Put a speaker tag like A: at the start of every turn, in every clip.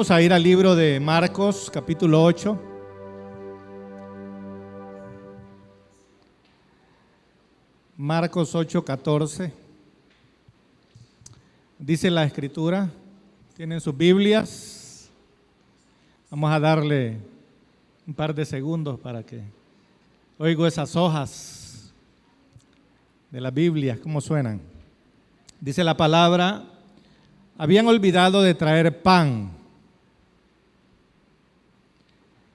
A: Vamos a ir al libro de Marcos, capítulo 8. Marcos 8:14. Dice la escritura, tienen sus Biblias. Vamos a darle un par de segundos para que oigo esas hojas de la Biblia, cómo suenan. Dice la palabra, habían olvidado de traer pan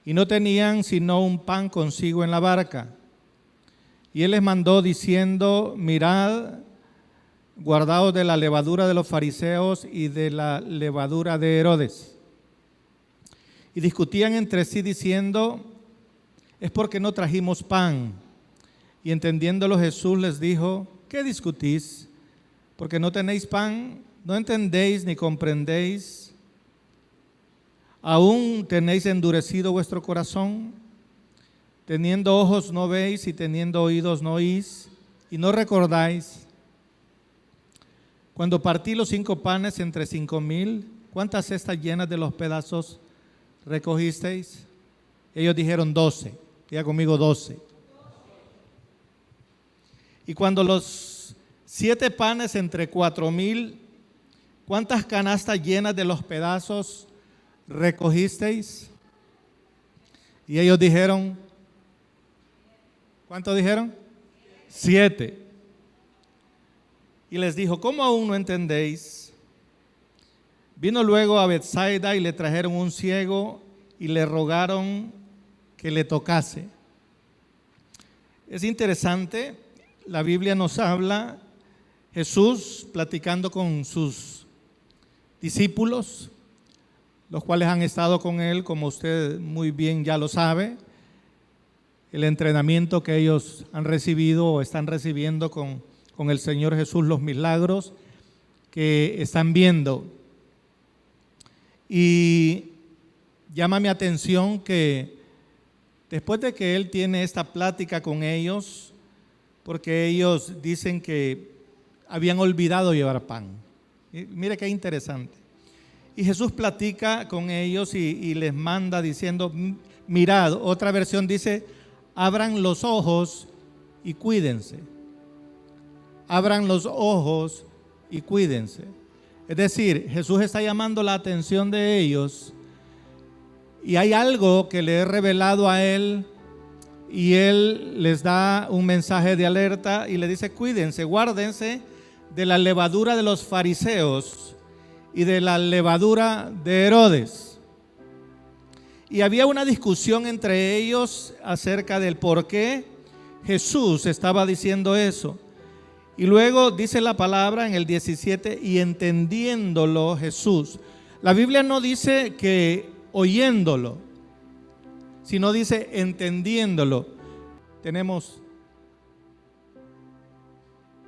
A: y no tenían sino un pan consigo en la barca. Y él les mandó diciendo, mirad, guardaos de la levadura de los fariseos y de la levadura de Herodes. Y discutían entre sí diciendo, es porque no trajimos pan. Y entendiéndolo Jesús les dijo, ¿qué discutís? Porque no tenéis pan, no entendéis ni comprendéis. ¿Aún tenéis endurecido vuestro corazón? Teniendo ojos no veis y teniendo oídos no oís, y no recordáis. Cuando partí los 5 panes entre 5,000, ¿cuántas cestas llenas de los pedazos recogisteis? Ellos dijeron 12. Diga conmigo 12. Y cuando los 7 panes entre 4,000, ¿cuántas canastas llenas de los pedazos recogisteis? Y ellos dijeron, ¿cuánto dijeron? 7. Y les dijo, ¿cómo aún no entendéis? Vino luego a Betsaida y le trajeron un ciego y le rogaron que le tocase. Es interesante, la Biblia nos habla, Jesús platicando con sus discípulos, los cuales han estado con él, como usted muy bien ya lo sabe, el entrenamiento que ellos han recibido o están recibiendo con el Señor Jesús, los milagros que están viendo. Y llama mi atención que después de que Él tiene esta plática con ellos, porque ellos dicen que habían olvidado llevar pan. Y mire qué interesante. Y Jesús platica con ellos y les manda diciendo, mirad, otra versión dice, abran los ojos y cuídense. Abran los ojos y cuídense. Es decir, Jesús está llamando la atención de ellos y hay algo que le he revelado a él y él les da un mensaje de alerta y le dice, cuídense, guárdense de la levadura de los fariseos y de la levadura de Herodes. Y había una discusión entre ellos acerca del por qué Jesús estaba diciendo eso. Y luego dice la palabra en el 17, y entendiéndolo Jesús. La Biblia no dice que oyéndolo, sino dice entendiéndolo. Tenemos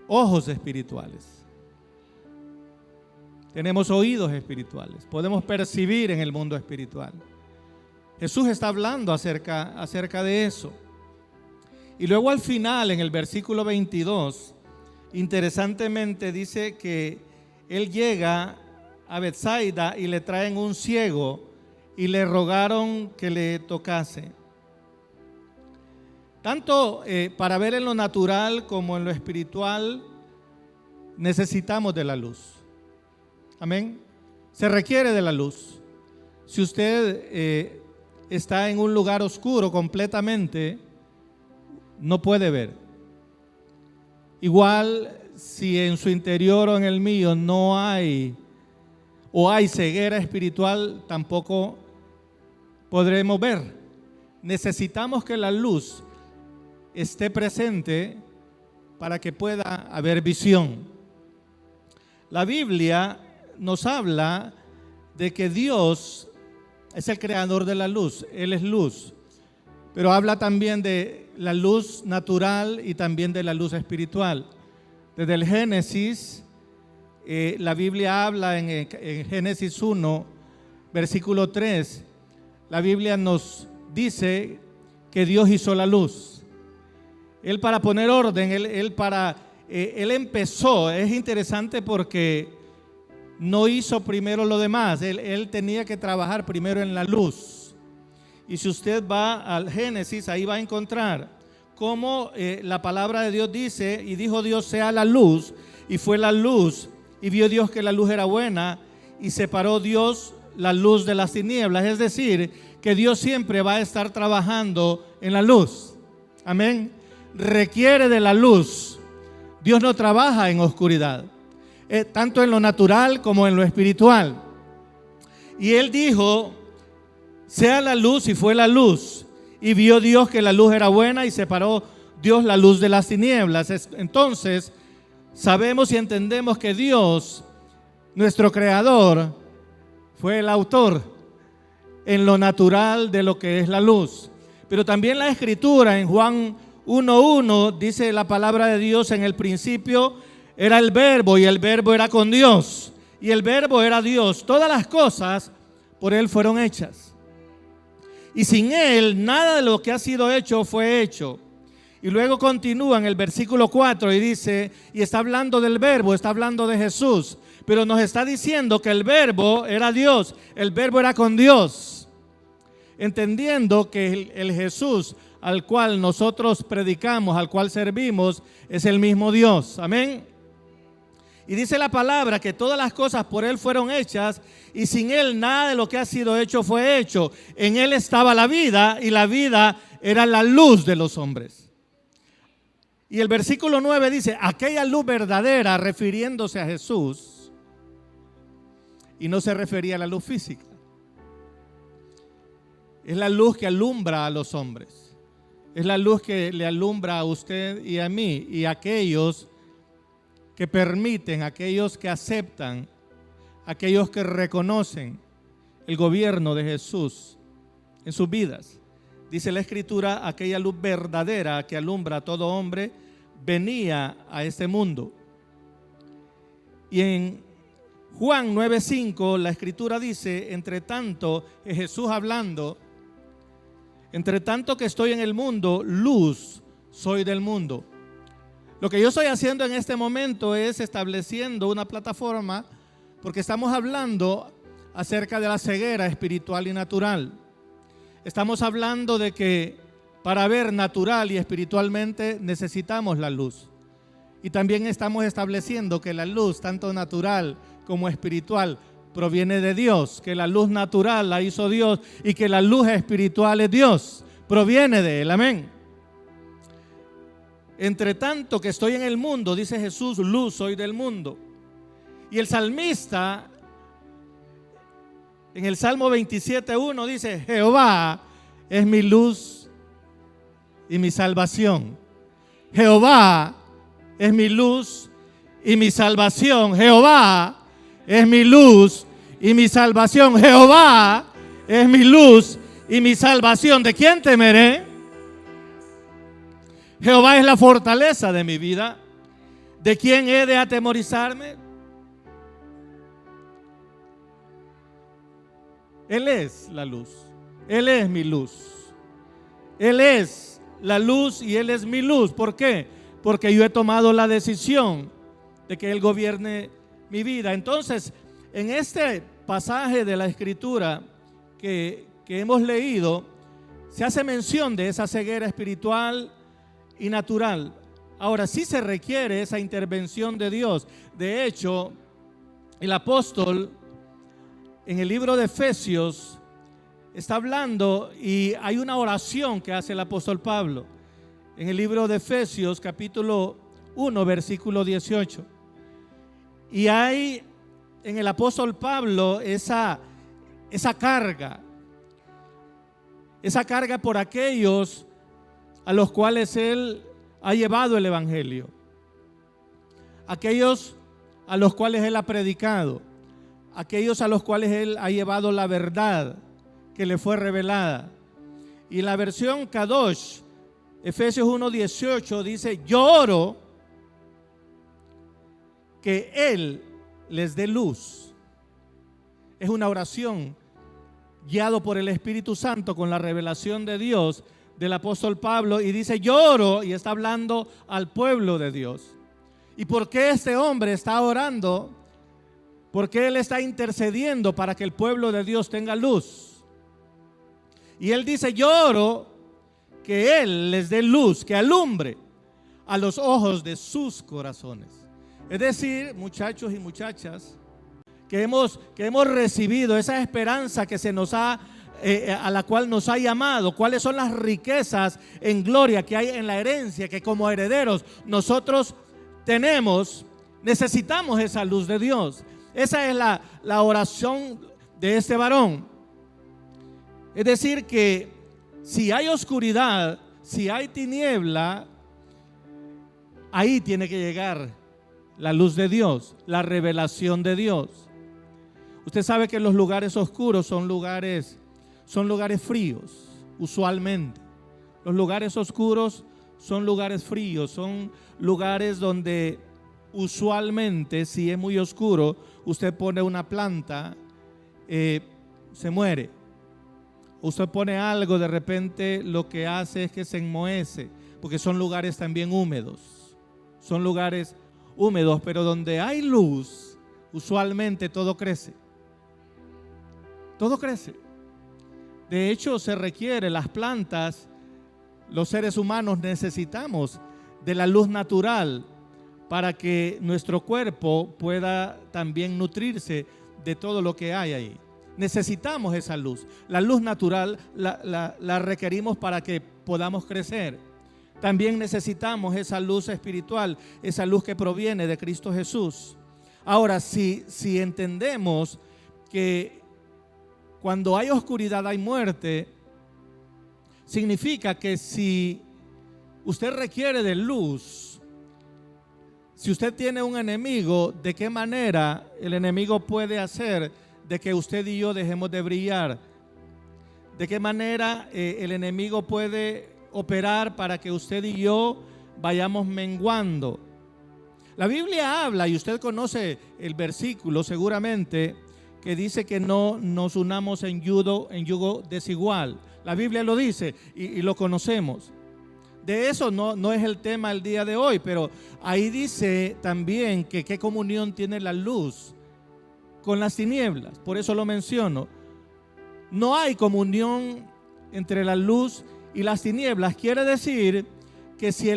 A: ojos espirituales. Tenemos oídos espirituales. Podemos percibir en el mundo espiritual. Jesús está hablando acerca de eso. Y luego al final, en el versículo 22, interesantemente dice que él llega a Betsaida y le traen un ciego y le rogaron que le tocase. Tanto para ver en lo natural como en lo espiritual necesitamos de la luz. Amén. Se requiere de la luz. Si usted está en un lugar oscuro completamente, no puede ver. Igual si en su interior o en el mío no hay o hay ceguera espiritual, tampoco podremos ver. Necesitamos que la luz esté presente para que pueda haber visión. La Biblia nos habla de que Dios es el creador de la luz, Él es luz, pero habla también de la luz natural y también de la luz espiritual. Desde el Génesis, la Biblia habla en Génesis 1, versículo 3, la Biblia nos dice que Dios hizo la luz. Él para poner orden, Él empezó. Es interesante porque no hizo primero lo demás. Él tenía que trabajar primero en la luz. Y si usted va al Génesis, ahí va a encontrar cómo la palabra de Dios dice, y dijo Dios sea la luz, y fue la luz, y vio Dios que la luz era buena, y separó Dios la luz de las tinieblas. Es decir, que Dios siempre va a estar trabajando en la luz. Amén. Requiere de la luz. Dios no trabaja en oscuridad, tanto en lo natural como en lo espiritual. Y Él dijo, sea la luz, y fue la luz. Y vio Dios que la luz era buena, y separó Dios la luz de las tinieblas. Entonces, sabemos y entendemos que Dios, nuestro creador, fue el autor en lo natural de lo que es la luz. Pero también la Escritura en Juan 1:1 dice la palabra de Dios: en el principio era el Verbo, y el Verbo era con Dios, y el Verbo era Dios. Todas las cosas por Él fueron hechas, y sin Él nada de lo que ha sido hecho fue hecho. Y luego continúa en el versículo 4 y dice, y está hablando del Verbo, está hablando de Jesús, pero nos está diciendo que el Verbo era Dios, el Verbo era con Dios, entendiendo que el Jesús al cual nosotros predicamos, al cual servimos, es el mismo Dios. Amén. Y dice la palabra que todas las cosas por Él fueron hechas, y sin Él nada de lo que ha sido hecho fue hecho. En Él estaba la vida, y la vida era la luz de los hombres. Y el versículo 9 dice, aquella luz verdadera, refiriéndose a Jesús, y no se refería a la luz física. Es la luz que alumbra a los hombres. Es la luz que le alumbra a usted y a mí, y a aquellos que permiten, aquellos que aceptan, aquellos que reconocen el gobierno de Jesús en sus vidas. Dice la Escritura, aquella luz verdadera que alumbra a todo hombre venía a este mundo. Y en Juan 9:5 la Escritura dice, entre tanto, Jesús hablando, entre tanto que estoy en el mundo, luz soy del mundo. Lo que yo estoy haciendo en este momento es estableciendo una plataforma, porque estamos hablando acerca de la ceguera espiritual y natural. Estamos hablando de que para ver natural y espiritualmente necesitamos la luz. Y también estamos estableciendo que la luz, tanto natural como espiritual, proviene de Dios, que la luz natural la hizo Dios y que la luz espiritual es Dios, proviene de Él. Amén. Entre tanto que estoy en el mundo, dice Jesús, luz soy del mundo. Y el salmista en el Salmo 27:1 dice, Jehová es mi luz y mi salvación. Jehová es mi luz y mi salvación. Jehová es mi luz y mi salvación. Jehová es mi luz y mi salvación. ¿De quién temeré? Jehová es la fortaleza de mi vida. ¿De quién he de atemorizarme? Él es la luz. Él es mi luz. Él es la luz y Él es mi luz. ¿Por qué? Porque yo he tomado la decisión de que Él gobierne mi vida. Entonces, en este pasaje de la Escritura que hemos leído, se hace mención de esa ceguera espiritual y natural. Ahora, sí se requiere esa intervención de Dios. De hecho, el apóstol en el libro de Efesios está hablando, y hay una oración que hace el apóstol Pablo en el libro de Efesios capítulo 1 versículo 18. Y hay en el apóstol Pablo esa carga por aquellos a los cuales él ha llevado el evangelio, aquellos a los cuales él ha predicado, aquellos a los cuales él ha llevado la verdad que le fue revelada. Y la versión Kadosh, Efesios 1:18 dice, yo oro que Él les dé luz. Es una oración guiado por el Espíritu Santo con la revelación de Dios del apóstol Pablo, y dice, yo oro, y está hablando al pueblo de Dios. ¿Y por qué este hombre está orando porque Él está intercediendo para que el pueblo de Dios tenga luz. Y Él dice: yo oro que Él les dé luz, que alumbre a los ojos de sus corazones. Es decir, muchachos y muchachas, que hemos recibido esa esperanza que se nos ha a la cual nos ha llamado, cuáles son las riquezas en gloria que hay en la herencia que como herederos nosotros tenemos. Necesitamos esa luz de Dios. Esa es la oración de este varón. Es decir, que si hay oscuridad, si hay tiniebla, ahí tiene que llegar la luz de Dios, la revelación de Dios. Usted sabe que los lugares oscuros son lugares fríos, usualmente. Los lugares oscuros son lugares fríos, son lugares donde usualmente, si es muy oscuro, usted pone una planta, se muere. Usted pone algo, de repente lo que hace es que se enmohece, porque son lugares también húmedos. Son lugares húmedos, pero donde hay luz, usualmente todo crece. Todo crece. De hecho, se requiere, las plantas, los seres humanos necesitamos de la luz natural para que nuestro cuerpo pueda también nutrirse de todo lo que hay ahí. Necesitamos esa luz. La luz natural la requerimos para que podamos crecer. También necesitamos esa luz espiritual, esa luz que proviene de Cristo Jesús. Ahora, si entendemos que cuando hay oscuridad hay muerte, significa que si usted requiere de luz, si usted tiene un enemigo, ¿de qué manera el enemigo puede hacer de que usted y yo dejemos de brillar? ¿De qué manera el enemigo puede operar para que usted y yo vayamos menguando? La Biblia habla, y usted conoce el versículo seguramente, que dice que no nos unamos en yugo desigual. La Biblia lo dice y lo conocemos. De eso no es el tema el día de hoy, pero ahí dice también que qué comunión tiene la luz con las tinieblas. Por eso lo menciono. No hay comunión entre la luz y las tinieblas. Quiere decir que si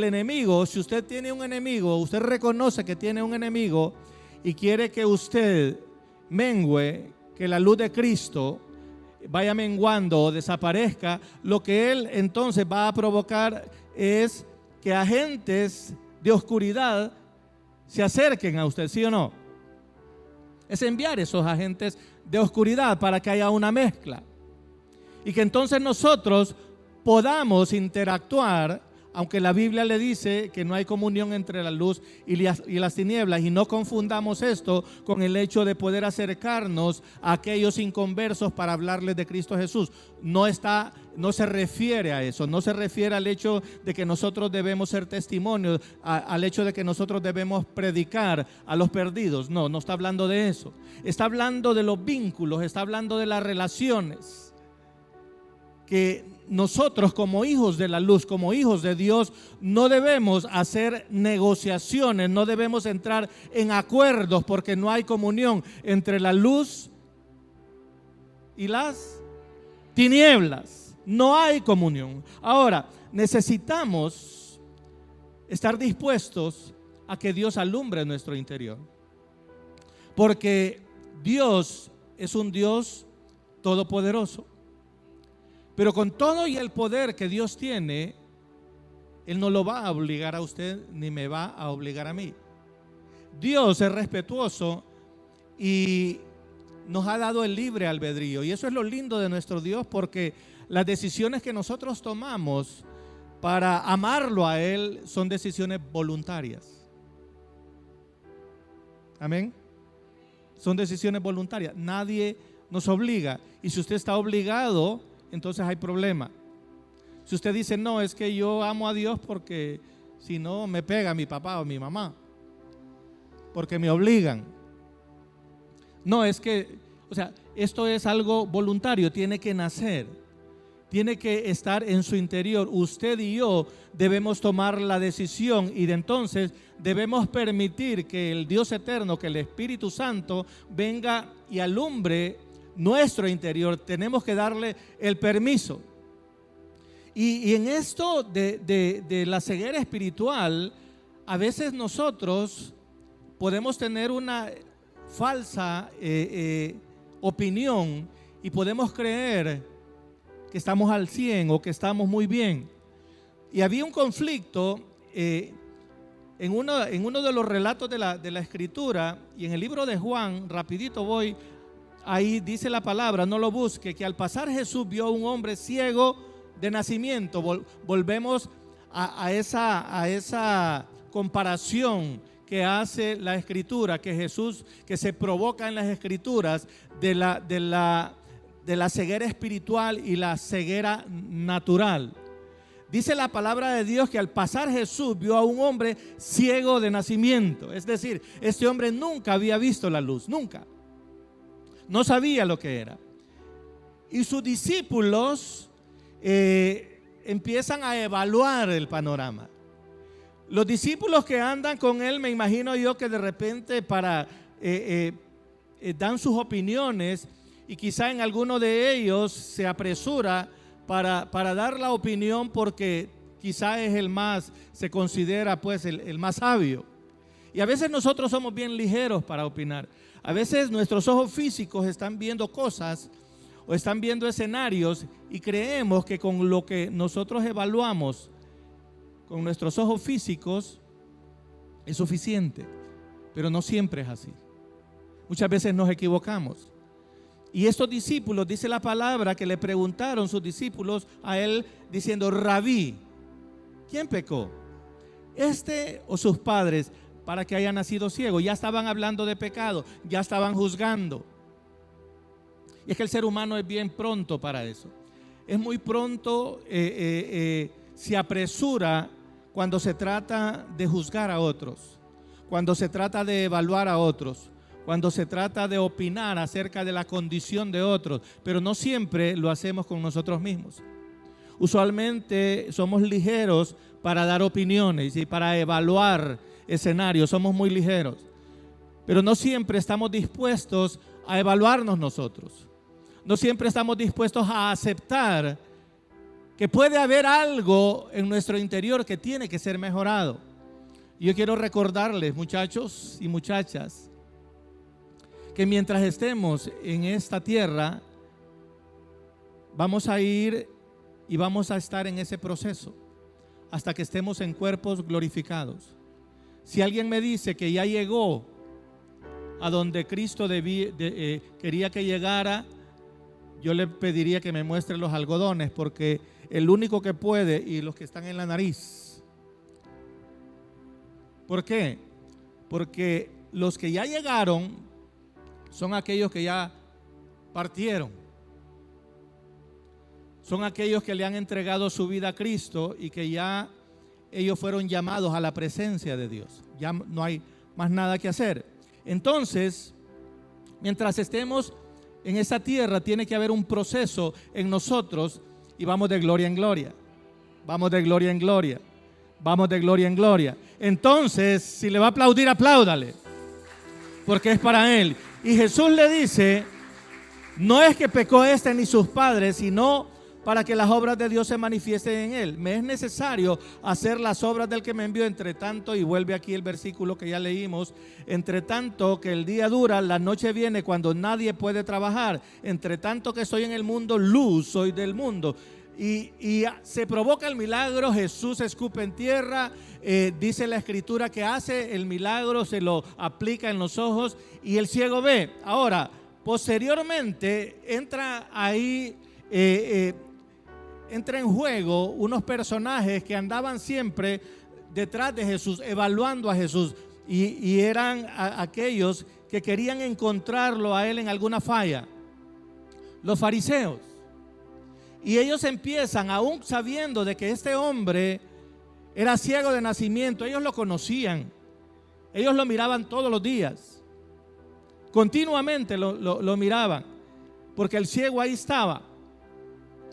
A: usted tiene un enemigo, usted reconoce que tiene un enemigo y quiere que usted mengue, que la luz de Cristo vaya menguando o desaparezca, lo que Él entonces va a provocar es que agentes de oscuridad se acerquen a usted, ¿sí o no? Es enviar esos agentes de oscuridad para que haya una mezcla y que entonces nosotros podamos interactuar, aunque la Biblia le dice que no hay comunión entre la luz y las tinieblas, y no confundamos esto con el hecho de poder acercarnos a aquellos inconversos para hablarles de Cristo Jesús. No se refiere a eso, no se refiere al hecho de que nosotros debemos ser testimonios, al hecho de que nosotros debemos predicar a los perdidos. No está hablando de eso. Está hablando de los vínculos, está hablando de las relaciones que nosotros como hijos de la luz, como hijos de Dios, no debemos hacer negociaciones, no debemos entrar en acuerdos porque no hay comunión entre la luz y las tinieblas. No hay comunión. Ahora, necesitamos estar dispuestos a que Dios alumbre nuestro interior, porque Dios es un Dios todopoderoso. Pero con todo y el poder que Dios tiene, Él no lo va a obligar a usted ni me va a obligar a mí. Dios es respetuoso y nos ha dado el libre albedrío. Y eso es lo lindo de nuestro Dios, porque las decisiones que nosotros tomamos para amarlo a Él son decisiones voluntarias. Amén. Son decisiones voluntarias. Nadie nos obliga. Y si usted está obligado, entonces hay problema. Si usted dice, no, es que yo amo a Dios porque si no me pega mi papá o mi mamá, porque me obligan. No, es que, esto es algo voluntario, tiene que nacer tiene que estar en su interior. Usted y yo debemos tomar la decisión y de entonces debemos permitir que el Dios eterno, que el Espíritu Santo venga y alumbre nuestro interior. Tenemos que darle el permiso. Y en esto de la ceguera espiritual, a veces nosotros podemos tener una falsa opinión y podemos creer que estamos al 100 o que estamos muy bien. Y había un conflicto en uno de los relatos de la Escritura, y en el libro de Juan, rapidito voy, ahí dice la palabra, no lo busque, que al pasar Jesús vio a un hombre ciego de nacimiento. Volvemos a esa comparación que hace la Escritura, que Jesús, que se provoca en las Escrituras de la ceguera espiritual y la ceguera natural. Dice la palabra de Dios que al pasar Jesús vio a un hombre ciego de nacimiento. Es decir, este hombre nunca había visto la luz, nunca. No sabía lo que era. Y sus discípulos empiezan a evaluar el panorama. Los discípulos que andan con él, me imagino yo que de repente dan sus opiniones, y quizá en alguno de ellos se apresura para dar la opinión porque quizá es el más, se considera pues el más sabio. Y a veces nosotros somos bien ligeros para opinar. A veces nuestros ojos físicos están viendo cosas o están viendo escenarios y creemos que con lo que nosotros evaluamos con nuestros ojos físicos es suficiente, pero no siempre es así. Muchas veces nos equivocamos. Y estos discípulos, dice la palabra, que le preguntaron sus discípulos a él diciendo: Rabí, ¿quién pecó? ¿Este o sus padres para que haya nacido ciego? Ya estaban hablando de pecado, ya estaban juzgando. Y es que el ser humano es bien pronto para eso. Es muy pronto, se apresura cuando se trata de juzgar a otros, cuando se trata de evaluar a otros, cuando se trata de opinar acerca de la condición de otros, pero no siempre lo hacemos con nosotros mismos. Usualmente somos ligeros para dar opiniones y para evaluar escenarios, somos muy ligeros, pero no siempre estamos dispuestos a evaluarnos nosotros. No siempre estamos dispuestos a aceptar que puede haber algo en nuestro interior que tiene que ser mejorado. Y yo quiero recordarles, muchachos y muchachas, que mientras estemos en esta tierra, vamos a ir y vamos a estar en ese proceso hasta que estemos en cuerpos glorificados. Si alguien me dice que ya llegó a donde Cristo quería que llegara, yo le pediría que me muestre los algodones, porque el único que puede, y los que están en la nariz. ¿Por qué? Porque los que ya llegaron son aquellos que ya partieron. Son aquellos que le han entregado su vida a Cristo y que ya ellos fueron llamados a la presencia de Dios. Ya no hay más nada que hacer. Entonces, mientras estemos en esta tierra, tiene que haber un proceso en nosotros y vamos de gloria en gloria. Vamos de gloria en gloria. Vamos de gloria en gloria. Entonces, si le va a aplaudir, apláudale, porque es para él. Y Jesús le dice: no es que pecó este ni sus padres, sino para que las obras de Dios se manifiesten en él. Me es necesario hacer las obras del que me envió, entre tanto, y vuelve aquí el versículo que ya leímos: entre tanto que el día dura, la noche viene cuando nadie puede trabajar. Entre tanto que estoy en el mundo, luz soy del mundo. Y se provoca el milagro. Jesús escupe en tierra, dice la Escritura que hace el milagro, se lo aplica en los ojos y el ciego ve. Ahora, posteriormente entra ahí, entra en juego unos personajes que andaban siempre detrás de Jesús, evaluando a Jesús, y eran aquellos que querían encontrarlo a él en alguna falla, los fariseos. Y ellos empiezan, aún sabiendo de que este hombre era ciego de nacimiento, ellos lo conocían, ellos lo miraban todos los días, continuamente lo miraban, porque el ciego ahí estaba.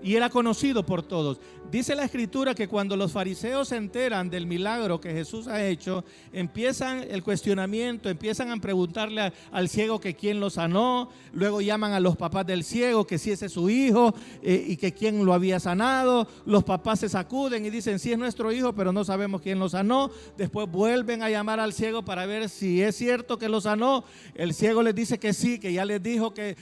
A: y era conocido por todos. Dice la Escritura que cuando los fariseos se enteran del milagro que Jesús ha hecho, empiezan el cuestionamiento, empiezan a preguntarle al ciego que quién lo sanó, luego llaman a los papás del ciego que si ese es su hijo y que quién lo había sanado. Los papás se sacuden y dicen sí es nuestro hijo, pero no sabemos quién lo sanó. Después vuelven a llamar al ciego para ver si es cierto que lo sanó. El ciego les dice que sí, que ya les dijo que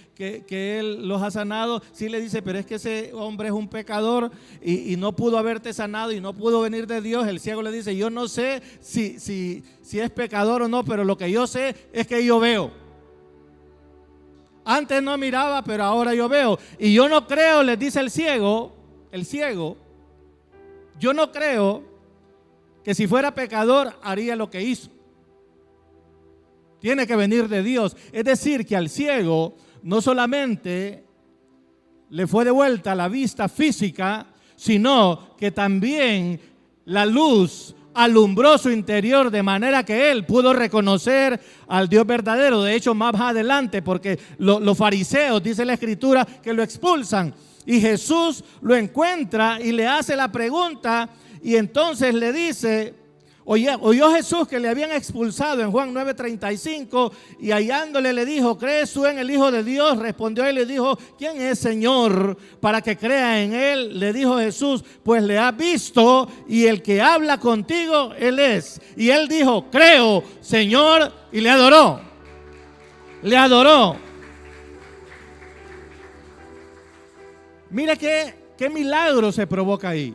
A: él los ha sanado. Sí le dice, pero es que ese hombre es un pecador y no pudo haberte sanado y no pudo venir de Dios. El ciego le dice, yo no sé si es pecador o no, pero lo que yo sé es que yo veo. Antes no miraba, pero ahora yo veo. Y yo no creo, les dice el ciego, yo no creo que si fuera pecador haría lo que hizo. Tiene que venir de Dios. Es decir, que al ciego no solamente le fue devuelta la vista física, sino que también la luz alumbró su interior de manera que él pudo reconocer al Dios verdadero. De hecho, más adelante, porque los fariseos, dice la Escritura, que lo expulsan, y Jesús lo encuentra y le hace la pregunta, y entonces le dice, oyó Jesús que le habían expulsado en Juan 9:35, y hallándole le dijo, ¿crees tú en el Hijo de Dios? Respondió y le dijo, ¿quién es, Señor, para que crea en él? Le dijo Jesús, pues le has visto, y el que habla contigo, él es. Y él dijo, creo, Señor, y le adoró. Le adoró. Mira qué milagro se provoca ahí.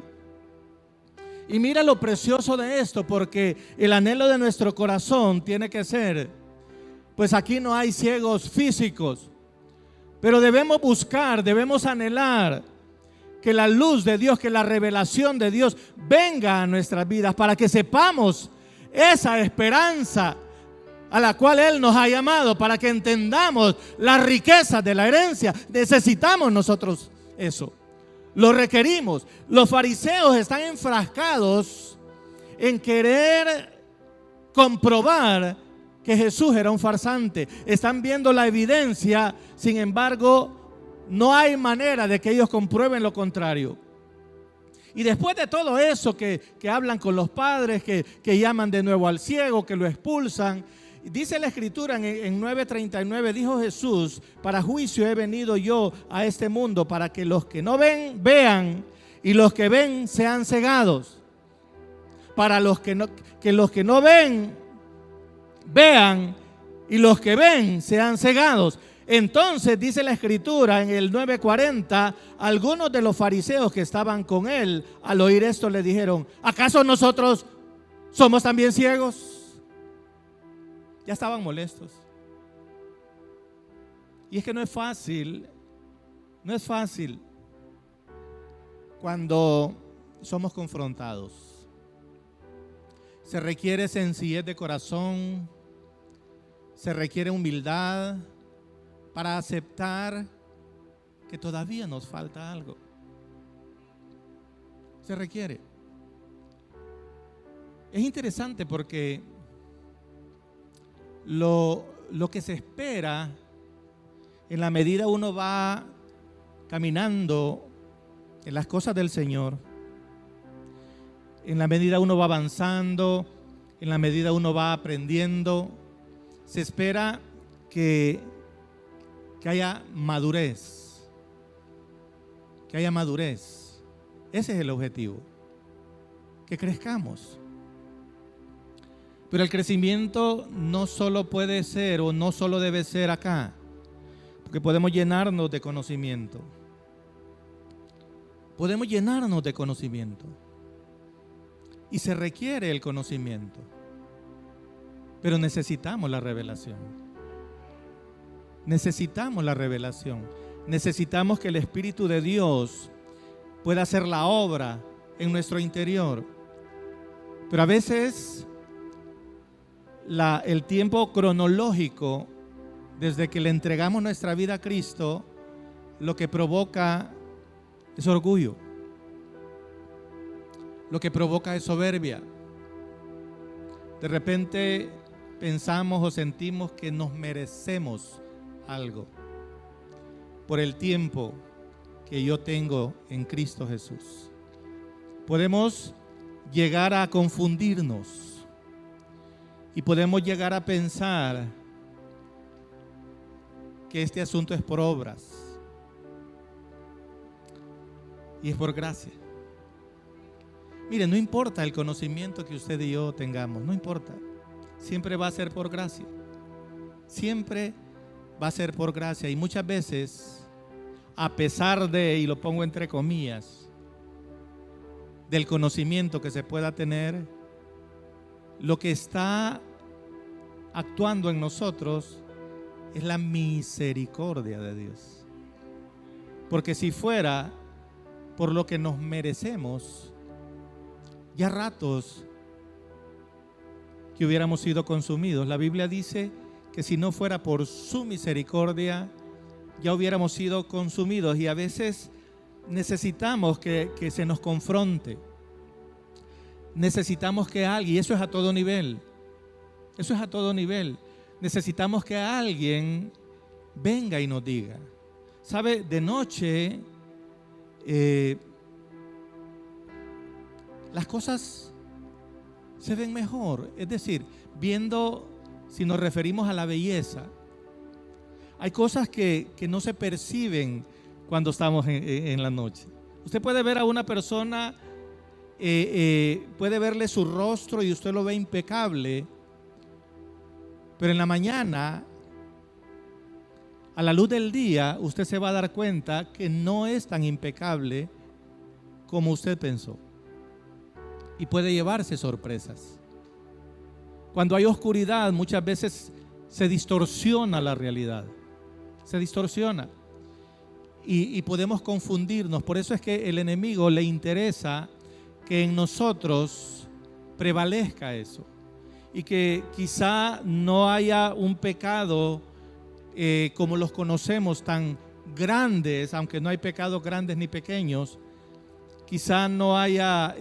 A: Y mira lo precioso de esto, porque el anhelo de nuestro corazón tiene que ser, pues aquí no hay ciegos físicos, pero debemos buscar, debemos anhelar que la luz de Dios, que la revelación de Dios venga a nuestras vidas para que sepamos esa esperanza a la cual Él nos ha llamado, para que entendamos las riquezas de la herencia. Necesitamos nosotros eso. Lo requerimos. Los fariseos están enfrascados en querer comprobar que Jesús era un farsante. Están viendo la evidencia, sin embargo, no hay manera de que ellos comprueben lo contrario. Y después de todo eso que hablan con los padres, que llaman de nuevo al ciego, que lo expulsan, dice la Escritura en 9:39, dijo Jesús, para juicio he venido yo a este mundo, para que los que no ven, vean, y los que ven sean cegados. Para los que no ven, vean, y los que ven sean cegados. Entonces dice la Escritura en el 9:40, algunos de los fariseos que estaban con él, al oír esto le dijeron, ¿acaso nosotros somos también ciegos? Ya estaban molestos. Y es que no es fácil cuando somos confrontados. Se requiere sencillez de corazón, se requiere humildad para aceptar que todavía nos falta algo. Se requiere. Es interesante porque lo que se espera, en la medida uno va caminando en las cosas del Señor, en la medida uno va avanzando, en la medida uno va aprendiendo, se espera que haya madurez, que haya madurez. Ese es el objetivo, que crezcamos. Pero el crecimiento no solo puede ser o no solo debe ser acá, porque podemos llenarnos de conocimiento. Podemos llenarnos de conocimiento. Y se requiere el conocimiento. Pero necesitamos la revelación. Necesitamos la revelación. Necesitamos que el Espíritu de Dios pueda hacer la obra en nuestro interior. Pero a veces el tiempo cronológico desde que le entregamos nuestra vida a Cristo, lo que provoca es orgullo, lo que provoca es soberbia. De repente pensamos o sentimos que nos merecemos algo por el tiempo que yo tengo en Cristo Jesús. Podemos llegar a confundirnos y podemos llegar a pensar que este asunto es por obras y es por gracia. Mire, no importa el conocimiento que usted y yo tengamos, no importa. Siempre va a ser por gracia. Siempre va a ser por gracia. Y muchas veces, a pesar de, y lo pongo entre comillas, del conocimiento que se pueda tener, lo que está actuando en nosotros es la misericordia de Dios. Porque si fuera por lo que nos merecemos, ya ratos que hubiéramos sido consumidos. La Biblia dice que si no fuera por su misericordia, ya hubiéramos sido consumidos. Y a veces necesitamos que se nos confronte. Necesitamos que alguien, y eso es a todo nivel, eso es a todo nivel. Necesitamos que alguien venga y nos diga. ¿Sabe? De noche las cosas se ven mejor. Es decir, viendo, si nos referimos a la belleza, hay cosas que no se perciben cuando estamos en la noche. Usted puede ver a una persona, puede verle su rostro y usted lo ve impecable, pero en la mañana, a la luz del día, usted se va a dar cuenta que no es tan impecable como usted pensó. Y puede llevarse sorpresas. Cuando hay oscuridad, muchas veces se distorsiona la realidad. Se distorsiona. Y podemos confundirnos. Por eso es que el enemigo le interesa que en nosotros prevalezca eso. Y que quizá no haya un pecado como los conocemos, tan grandes, aunque no hay pecados grandes ni pequeños. Quizá no haya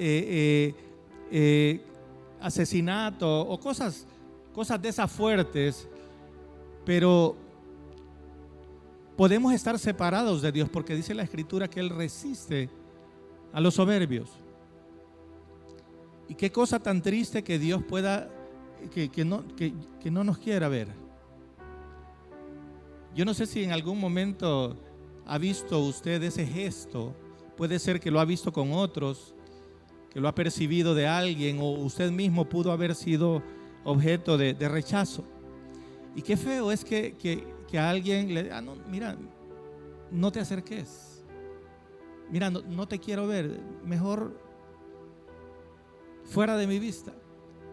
A: asesinato o cosas de esas fuertes, pero podemos estar separados de Dios, porque dice la Escritura que Él resiste a los soberbios. Y qué cosa tan triste que Dios pueda, que no nos quiera ver. Yo no sé si en algún momento ha visto usted ese gesto. Puede ser que lo ha visto con otros, que lo ha percibido de alguien, o usted mismo pudo haber sido objeto de rechazo. Y qué feo es que a alguien le no, mira, no te acerques. Mira, no te quiero ver. Mejor fuera de mi vista.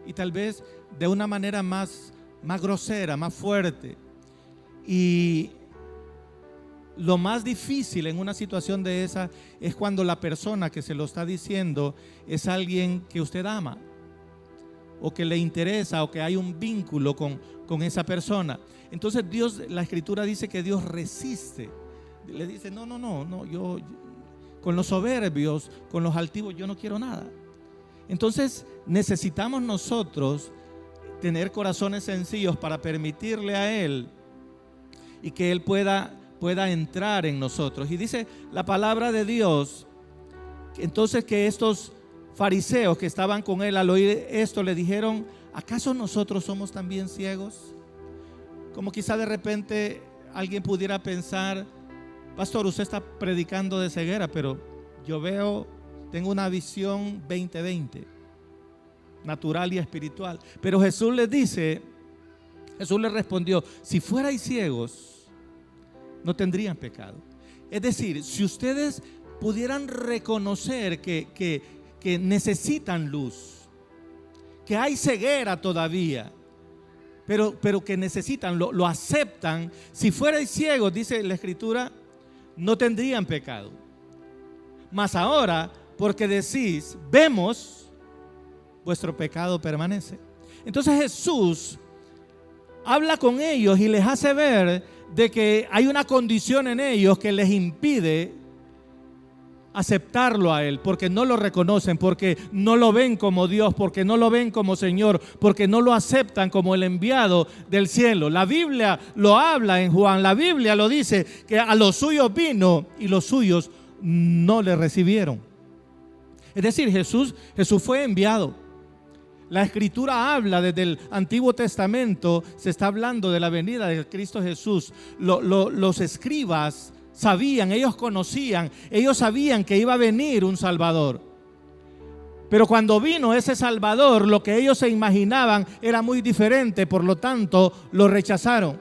A: Y tal vez de una manera más grosera, más fuerte. Y lo más difícil en una situación de esa es cuando la persona que se lo está diciendo es alguien que usted ama, o que le interesa, o que hay un vínculo con esa persona. Entonces Dios, la Escritura dice que Dios resiste. Le dice, no, yo con los soberbios, con los altivos, yo no quiero nada. Entonces necesitamos nosotros tener corazones sencillos para permitirle a Él y que Él pueda entrar en nosotros. Y dice la palabra de Dios, entonces, que estos fariseos que estaban con Él al oír esto le dijeron, ¿acaso nosotros somos también ciegos? Como quizá de repente alguien pudiera pensar, pastor, usted está predicando de ceguera, pero yo tengo una visión 20/20, natural y espiritual. Pero Jesús les respondió, si fuerais ciegos, no tendrían pecado. Es decir, si ustedes pudieran reconocer que necesitan luz, que hay ceguera todavía, pero que necesitan, lo aceptan. Si fuerais ciegos, dice la Escritura, no tendrían pecado. Mas ahora, porque decís, vemos, vuestro pecado permanece. Entonces Jesús habla con ellos y les hace ver de que hay una condición en ellos que les impide aceptarlo a Él, porque no lo reconocen, porque no lo ven como Dios, porque no lo ven como Señor, porque no lo aceptan como el enviado del cielo. La Biblia lo habla en Juan, la Biblia lo dice, que a los suyos vino y los suyos no le recibieron. Es decir, Jesús fue enviado. La Escritura habla desde el Antiguo Testamento, se está hablando de la venida de Cristo Jesús. Los escribas sabían, ellos conocían, ellos sabían que iba a venir un Salvador. Pero cuando vino ese Salvador, lo que ellos se imaginaban era muy diferente, por lo tanto, lo rechazaron.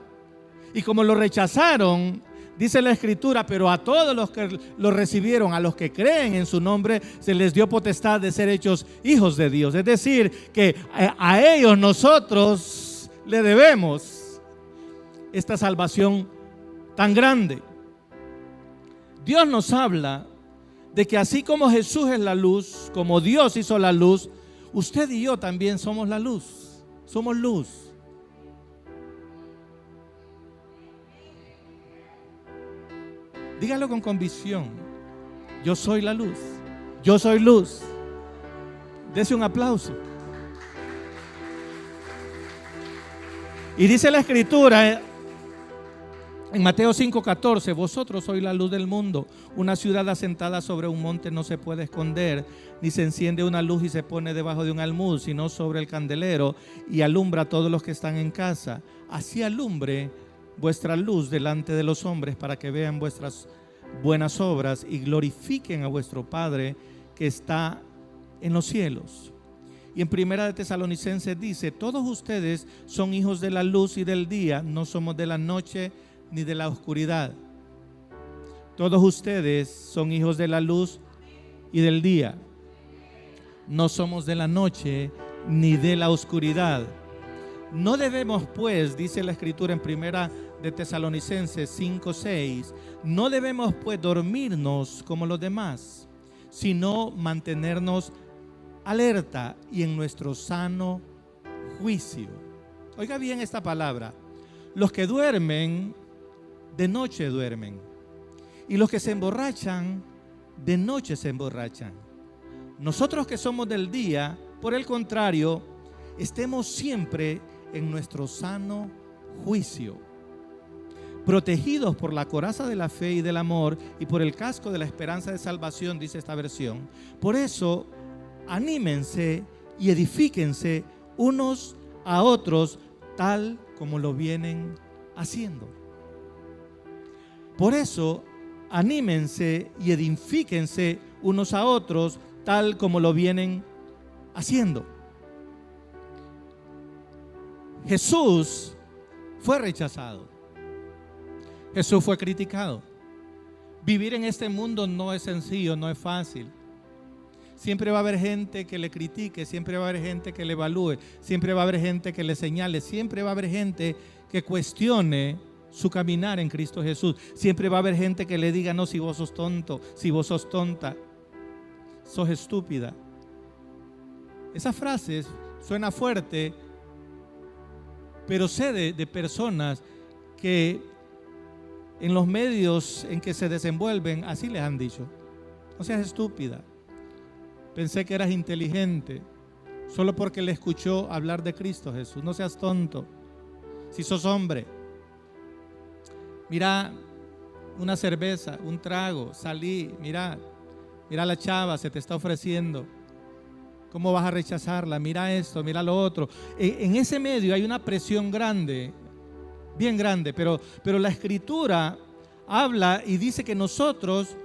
A: Y como lo rechazaron, dice la Escritura, pero a todos los que lo recibieron, a los que creen en su nombre, se les dio potestad de ser hechos hijos de Dios. Es decir, que a ellos nosotros le debemos esta salvación tan grande. Dios nos habla de que así como Jesús es la luz, como Dios hizo la luz, usted y yo también somos la luz. Somos luz. Dígalo con convicción. Yo soy la luz. Yo soy luz. Dese un aplauso. Y dice la Escritura en Mateo 5:14, vosotros sois la luz del mundo. Una ciudad asentada sobre un monte no se puede esconder, ni se enciende una luz y se pone debajo de un almud, sino sobre el candelero y alumbra a todos los que están en casa. Así alumbre vuestra luz delante de los hombres, para que vean vuestras buenas obras y glorifiquen a vuestro Padre que está en los cielos. Y en Primera de Tesalonicenses dice, todos ustedes son hijos de la luz y del día, no somos de la noche ni de la oscuridad. Todos ustedes son hijos de la luz y del día. No somos de la noche ni de la oscuridad. No debemos pues, dice la Escritura en Primera de Tesalonicenses 5:6, no debemos pues dormirnos como los demás, sino mantenernos alerta y en nuestro sano juicio. Oiga bien esta palabra. Los que duermen, de noche duermen, y los que se emborrachan, de noche se emborrachan. Nosotros que somos del día, por el contrario, estemos siempre en nuestro sano juicio, protegidos por la coraza de la fe y del amor y por el casco de la esperanza de salvación, dice esta versión. Por eso, anímense y edifíquense unos a otros, tal como lo vienen haciendo. Por eso, anímense y edifíquense unos a otros, tal como lo vienen haciendo. Jesús fue rechazado. Jesús fue criticado. Vivir en este mundo no es sencillo, no es fácil. Siempre va a haber gente que le critique, siempre va a haber gente que le evalúe, siempre va a haber gente que le señale, siempre va a haber gente que cuestione su caminar en Cristo Jesús. Siempre va a haber gente que le diga, no, si vos sos tonto, si vos sos tonta, sos estúpida. Esas frases suenan fuerte, pero sé de personas que en los medios en que se desenvuelven así les han dicho: no seas estúpida, pensé que eras inteligente solo porque le escuchó hablar de Cristo Jesús. No seas tonto, si sos hombre. Mira una cerveza, un trago, salí, mira a la chava, se te está ofreciendo. ¿Cómo vas a rechazarla? Mira esto, mira lo otro. En ese medio hay una presión grande, bien grande, pero la Escritura habla y dice que nosotros,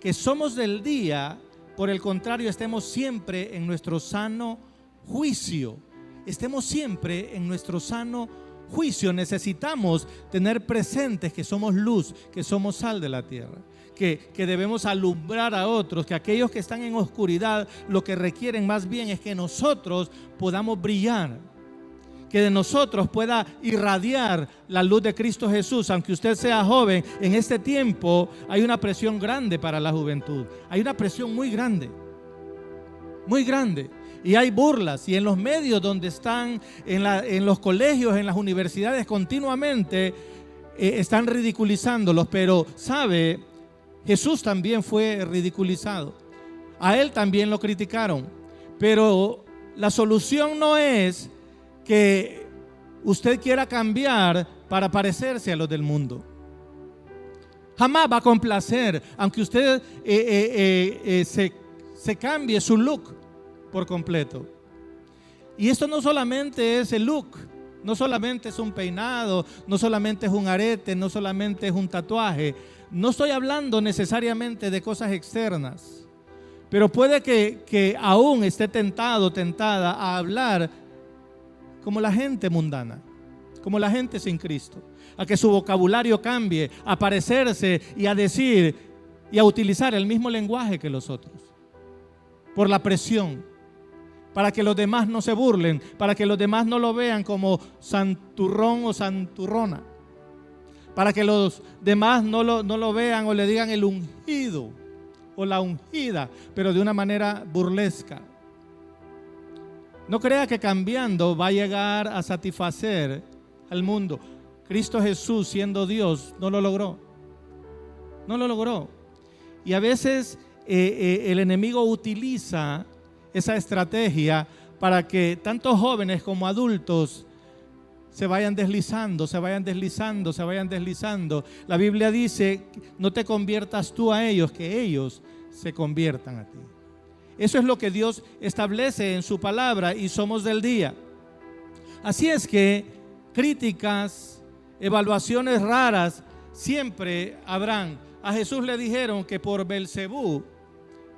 A: que somos del día, por el contrario, estemos siempre en nuestro sano juicio. Estemos siempre en nuestro sano juicio. Necesitamos tener presentes que somos luz, que somos sal de la tierra, que debemos alumbrar a otros, que aquellos que están en oscuridad lo que requieren más bien es que nosotros podamos brillar, que de nosotros pueda irradiar la luz de Cristo Jesús. Aunque usted sea joven, en este tiempo hay una presión grande para la juventud, hay una presión muy grande, y hay burlas, y en los medios donde están, en los colegios, en las universidades, continuamente están ridiculizándolos. Pero sabe, Jesús también fue ridiculizado, a él también lo criticaron, pero la solución no es que usted quiera cambiar para parecerse a los del mundo. Jamás va a complacer, aunque usted se cambie su look por completo. Y esto no solamente es el look, no solamente es un peinado, no solamente es un arete, no solamente es un tatuaje. No estoy hablando necesariamente de cosas externas, pero puede que aún esté tentado, tentada a hablar como la gente mundana, como la gente sin Cristo, a que su vocabulario cambie, a parecerse y a decir y a utilizar el mismo lenguaje que los otros, por la presión, para que los demás no se burlen, para que los demás no lo vean como santurrón o santurrona, para que los demás no lo vean o le digan el ungido o la ungida, pero de una manera burlesca. No crea que cambiando va a llegar a satisfacer al mundo. Cristo Jesús, siendo Dios, no lo logró. No lo logró. Y a veces el enemigo utiliza esa estrategia para que tanto jóvenes como adultos se vayan deslizando, se vayan deslizando, se vayan deslizando. La Biblia dice, no te conviertas tú a ellos, que ellos se conviertan a ti. Eso es lo que Dios establece en su palabra y somos del día. Así es que críticas, evaluaciones raras siempre habrán. A Jesús le dijeron que por Belcebú,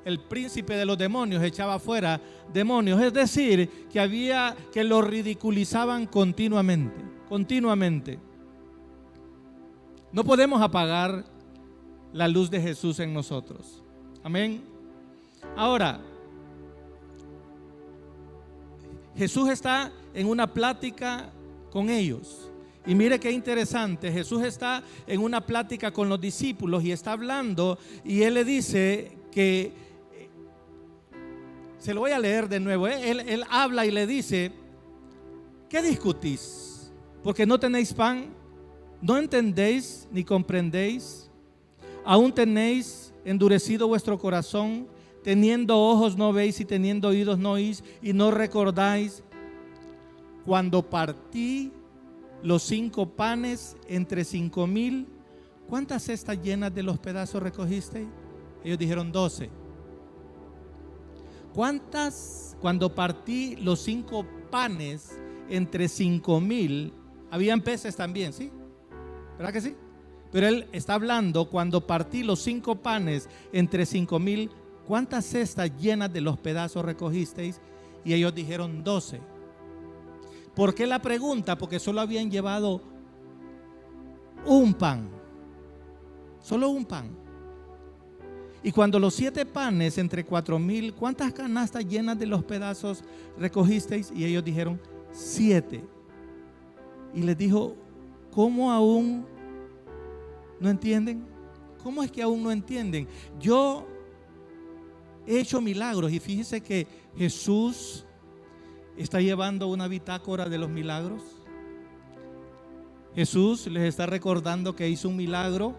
A: el príncipe de los demonios, echaba fuera demonios. Es decir, que lo ridiculizaban continuamente. No podemos apagar la luz de Jesús en nosotros. Amén. Ahora, Jesús está en una plática con ellos. Y mire qué interesante, Jesús está en una plática con los discípulos y está hablando y Él le dice que, se lo voy a leer de nuevo, él habla y le dice, ¿qué discutís? Porque no tenéis pan, no entendéis ni comprendéis, aún tenéis endurecido vuestro corazón, teniendo ojos no veis y teniendo oídos no oís y no recordáis cuando partí los 5 panes entre 5,000, ¿cuántas cestas llenas de los pedazos recogisteis? Ellos dijeron 12. ¿Cuántas? Cuando partí los 5 panes entre 5,000, habían peces también, ¿sí? ¿Verdad que sí? Pero él está hablando, cuando partí los 5 panes entre 5,000, ¿cuántas cestas llenas de los pedazos recogisteis? Y ellos dijeron 12. ¿Por qué la pregunta? Porque solo habían llevado un pan, solo un pan. Y cuando los 7 panes entre 4,000, ¿cuántas canastas llenas de los pedazos recogisteis? Y ellos dijeron 7. Y les dijo, ¿cómo aún no entienden? ¿Cómo es que aún no entienden? Yo he hecho milagros y fíjese que Jesús está llevando una bitácora de los milagros. Jesús les está recordando que hizo un milagro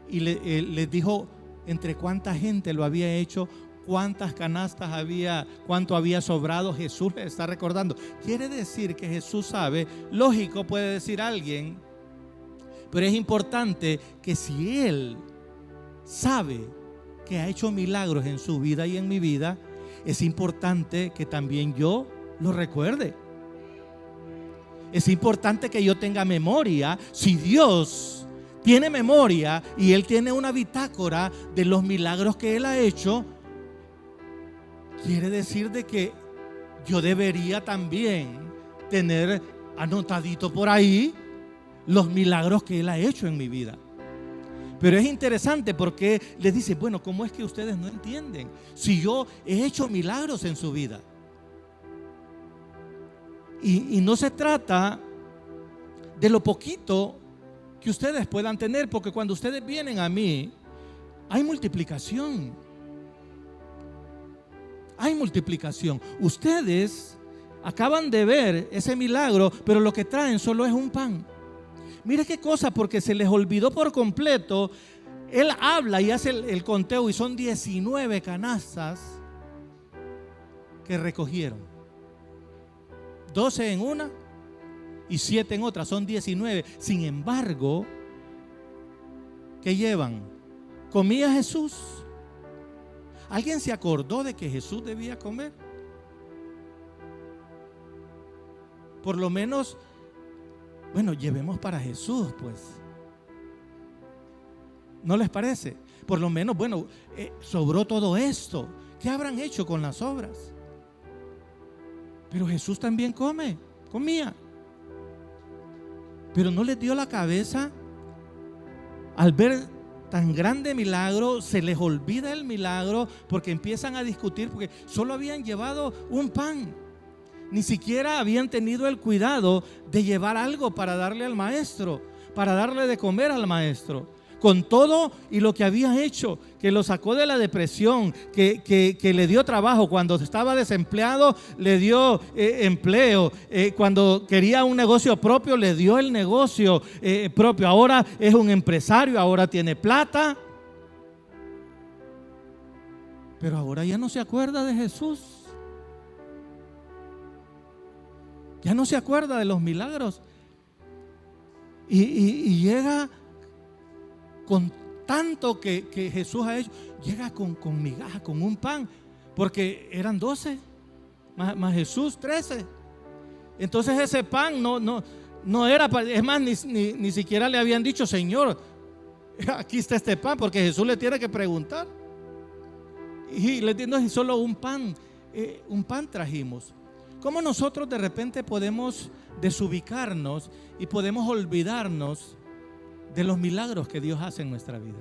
A: y les dijo entre cuánta gente lo había hecho, cuántas canastas había, cuánto había sobrado. Jesús les está recordando. Quiere decir que Jesús sabe, lógico puede decir alguien, pero es importante que si Él sabe que ha hecho milagros en su vida y en mi vida, es importante que también yo lo recuerde. Es importante que yo tenga memoria. Si Dios tiene memoria y Él tiene una bitácora de los milagros que Él ha hecho, quiere decir de que yo debería también tener anotadito por ahí los milagros que Él ha hecho en mi vida. Pero es interesante porque les dice, bueno, ¿cómo es que ustedes no entienden? Si yo he hecho milagros en su vida. Y no se trata de lo poquito que ustedes puedan tener, porque cuando ustedes vienen a mí, hay multiplicación. Hay multiplicación. Ustedes acaban de ver ese milagro, pero lo que traen solo es un pan. Mire qué cosa, porque se les olvidó por completo. Él habla y hace el conteo y son 19 canastas que recogieron. 12 en una y 7 en otra, son 19. Sin embargo, ¿Qué llevan? ¿Comía Jesús? ¿Alguien se acordó de que Jesús debía comer? Por lo menos, bueno, llevemos para Jesús, pues. ¿No les parece? Por lo menos, bueno, sobró todo esto. ¿Qué habrán hecho con las obras? Pero Jesús también comía. Pero no les dio la cabeza. Al ver tan grande milagro, se les olvida el milagro porque empiezan a discutir, porque solo habían llevado un pan. Ni siquiera habían tenido el cuidado de llevar algo para darle al maestro, para darle de comer al maestro. Con todo y lo que había hecho, que lo sacó de la depresión, que le dio trabajo. Cuando estaba desempleado, le dio empleo. Cuando quería un negocio propio, le dio el negocio propio. Ahora es un empresario, ahora tiene plata. Pero ahora ya no se acuerda de Jesús. Ya no se acuerda de los milagros. Y llega con tanto que Jesús ha hecho, llega con migaja, con un pan, porque eran 12, más Jesús 13. Entonces ese pan no era para, es más, ni siquiera le habían dicho: Señor, aquí está este pan, porque Jesús le tiene que preguntar. Y le dijo: solo un pan trajimos. ¿Cómo nosotros de repente podemos desubicarnos y podemos olvidarnos de los milagros que Dios hace en nuestra vida?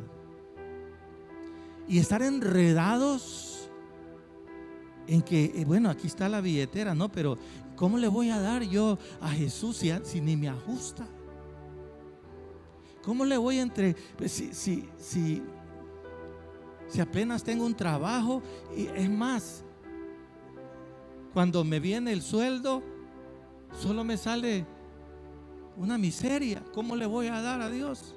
A: Y estar enredados en que, bueno, aquí está la billetera, ¿no? Pero ¿cómo le voy a dar yo a Jesús si ni me ajusta? ¿Cómo le voy a si apenas tengo un trabajo? Y es más, cuando me viene el sueldo, solo me sale una miseria. ¿Cómo le voy a dar a Dios?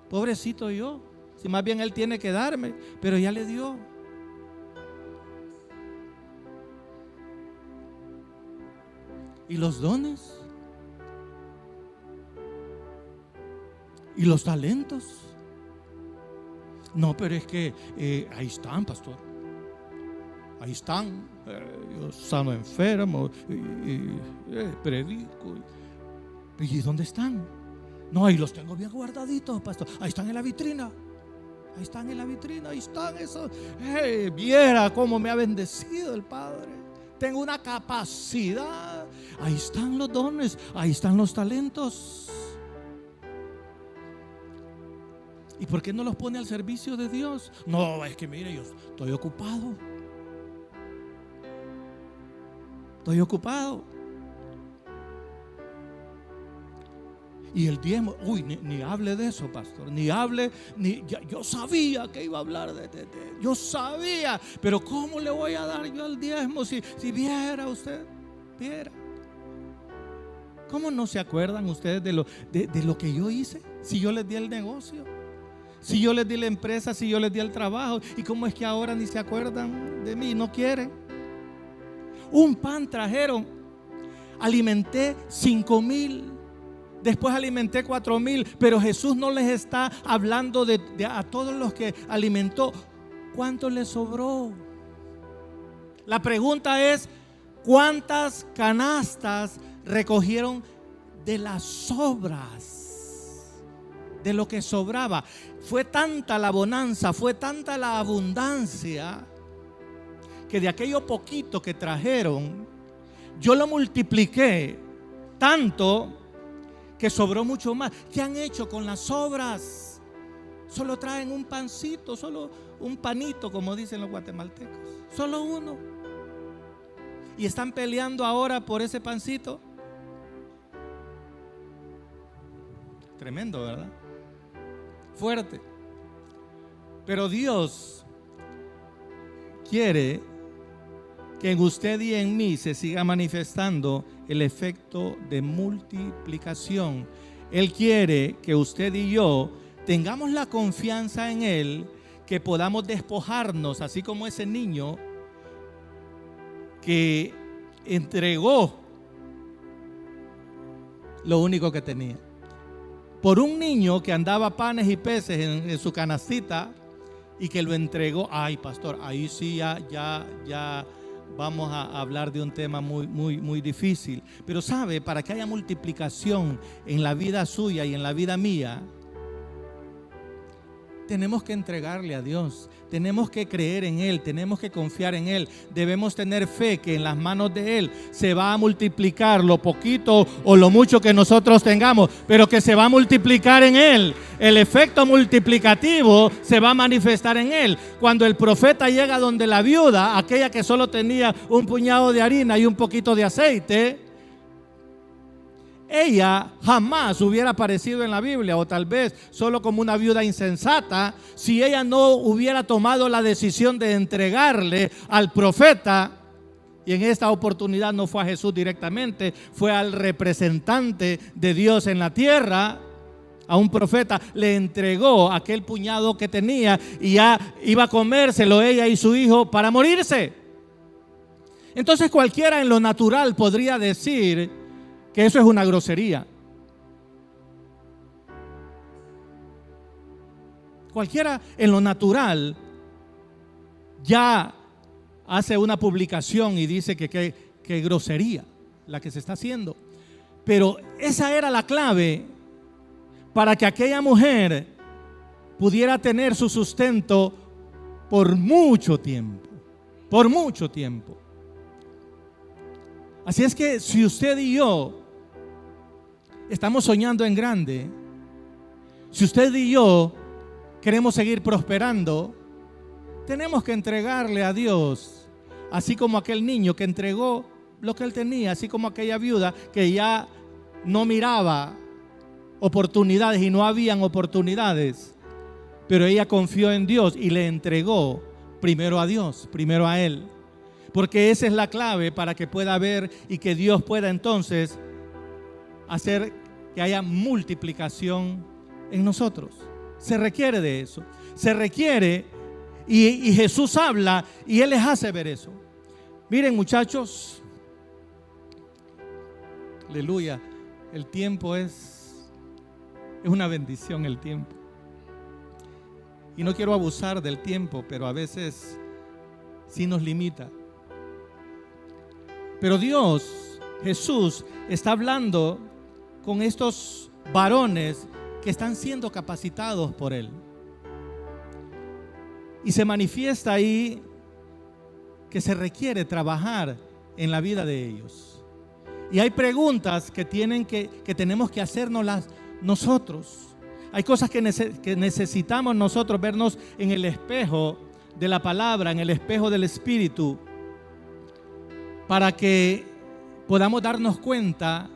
A: Pobrecito yo. Si más bien Él tiene que darme, pero ya le dio. ¿Y los dones? ¿Y los talentos? No, pero es que ahí están, pastor. Ahí están. Yo sano enfermos y predico. ¿Y dónde están? No, ahí los tengo bien guardaditos, pastor. Ahí están en la vitrina. Ahí están en la vitrina. Ahí están esos. Viera cómo me ha bendecido el Padre. Tengo una capacidad. Ahí están los dones. Ahí están los talentos. ¿Y por qué no los pone al servicio de Dios? No, es que mire, yo estoy ocupado. Estoy ocupado. Y el diezmo, ni hable de eso, pastor. Ni hable, yo sabía que iba a hablar yo sabía, pero ¿cómo le voy a dar yo al diezmo si viera usted? Viera. ¿Cómo no se acuerdan ustedes de lo que yo hice? Si yo les di el negocio, si yo les di la empresa, si yo les di el trabajo. ¿Y cómo es que ahora ni se acuerdan de mí? No quieren. Un pan trajeron. Alimenté 5,000. Después alimenté 4,000. Pero Jesús no les está hablando a todos los que alimentó. ¿Cuánto les sobró? La pregunta es: ¿cuántas canastas recogieron de las sobras? De lo que sobraba. Fue tanta la bonanza, fue tanta la abundancia, que de aquello poquito que trajeron, yo lo multipliqué tanto que sobró mucho más. ¿Qué han hecho con las sobras? Solo traen un pancito, solo un panito, como dicen los guatemaltecos. Solo uno. Y están peleando ahora por ese pancito. Tremendo, ¿verdad? Fuerte. Pero Dios quiere que en usted y en mí se siga manifestando el efecto de multiplicación. Él quiere que usted y yo tengamos la confianza en Él, que podamos despojarnos, así como ese niño que entregó lo único que tenía. por un niño que andaba panes y peces en su canastita y que lo entregó. Ay, pastor, ahí sí ya vamos a hablar de un tema muy difícil. Pero sabe, para que haya multiplicación en la vida suya y en la vida mía, tenemos que entregarle a Dios, tenemos que creer en Él, tenemos que confiar en Él, debemos tener fe que en las manos de Él se va a multiplicar lo poquito o lo mucho que nosotros tengamos, pero que se va a multiplicar en Él. El efecto multiplicativo se va a manifestar en Él. Cuando el profeta llega donde la viuda, aquella que solo tenía un puñado de harina y un poquito de aceite, ella jamás hubiera aparecido en la Biblia, o tal vez solo como una viuda insensata, si ella no hubiera tomado la decisión de entregarle al profeta. Y en esta oportunidad no fue a Jesús directamente, fue al representante de Dios en la tierra, a un profeta. Le entregó aquel puñado que tenía y ya iba a comérselo ella y su hijo para morirse. Entonces cualquiera en lo natural podría decir que eso es una grosería. Cualquiera en lo natural ya hace una publicación y dice que grosería la que se está haciendo. Pero esa era la clave para que aquella mujer pudiera tener su sustento por mucho tiempo. Por mucho tiempo. Así es que si usted y yo estamos soñando en grande, si usted y yo queremos seguir prosperando, tenemos que entregarle a Dios, así como aquel niño que entregó lo que él tenía, así como aquella viuda que ya no miraba oportunidades y no habían oportunidades, pero ella confió en Dios y le entregó primero a Dios, primero a Él, porque esa es la clave para que pueda ver y que Dios pueda entonces hacer que haya multiplicación en nosotros. Se requiere de eso, se requiere, y Jesús habla y Él les hace ver eso. Miren, muchachos, aleluya, el tiempo es una bendición, el tiempo. Y no quiero abusar del tiempo, pero a veces sí nos limita. Pero Dios, Jesús, está hablando con estos varones que están siendo capacitados por Él. Y se manifiesta ahí que se requiere trabajar en la vida de ellos. Y hay preguntas que tenemos que hacernoslas nosotros. Hay cosas que necesitamos nosotros vernos en el espejo de la palabra, en el espejo del Espíritu, para que podamos darnos cuenta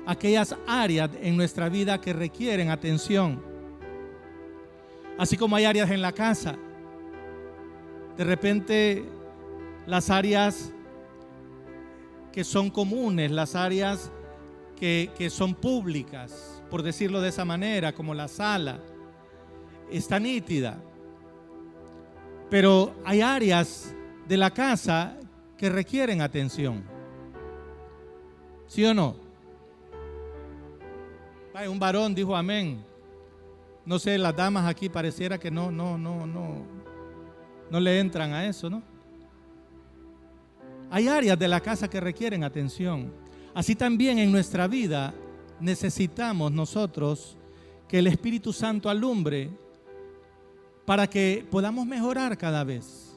A: aquellas áreas en nuestra vida que requieren atención. Así como hay áreas en la casa, de repente las áreas que son comunes, las áreas que son públicas, por decirlo de esa manera, como la sala, está nítida. Pero hay áreas de la casa que requieren atención. ¿Sí o no? Un varón dijo amén. No sé, las damas aquí pareciera que no le entran a eso, ¿no? Hay áreas de la casa que requieren atención. Así también en nuestra vida necesitamos nosotros que el Espíritu Santo alumbre para que podamos mejorar cada vez.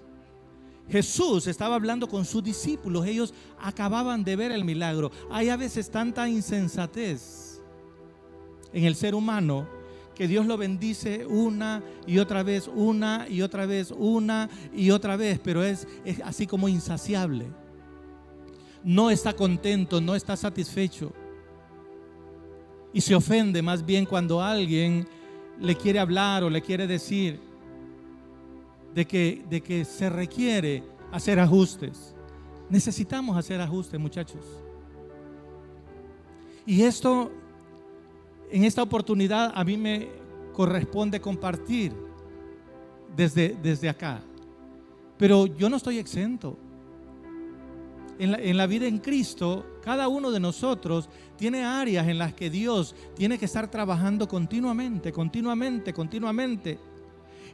A: Jesús estaba hablando con sus discípulos, ellos acababan de ver el milagro. Hay a veces tanta insensatez en el ser humano que Dios lo bendice una y otra vez, una y otra vez, una y otra vez, pero es así como insaciable. No está contento, no está satisfecho. Y se ofende más bien cuando alguien le quiere hablar o le quiere decir de que se requiere hacer ajustes. Necesitamos hacer ajustes, muchachos. Y esto, en esta oportunidad, a mí me corresponde compartir desde acá. Pero yo no estoy exento. En la vida en Cristo, Cada uno de nosotros tiene áreas en las que Dios tiene que estar trabajando continuamente.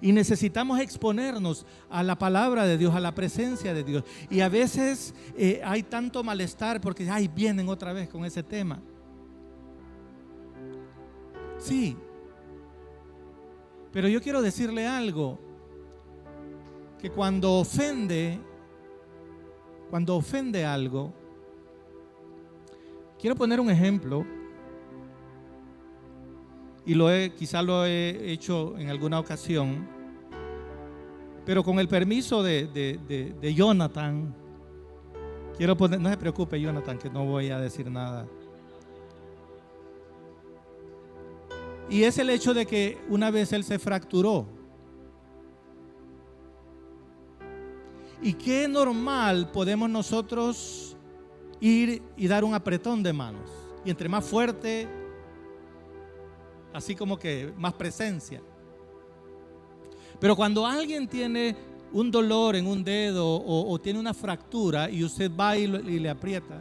A: Y necesitamos exponernos a la palabra de Dios, a la presencia de Dios. Y a veces hay tanto malestar porque vienen otra vez con ese tema. Sí, pero yo quiero decirle algo, que cuando ofende algo, quiero poner un ejemplo, y quizá lo he hecho en alguna ocasión, pero con el permiso de Jonathan, quiero poner, no se preocupe Jonathan, que no voy a decir nada. Y es el hecho de que una vez él se fracturó. Y qué normal podemos nosotros ir y dar un apretón de manos. Y entre más fuerte, así como que más presencia. Pero cuando alguien tiene un dolor en un dedo o tiene una fractura y usted va y le aprieta,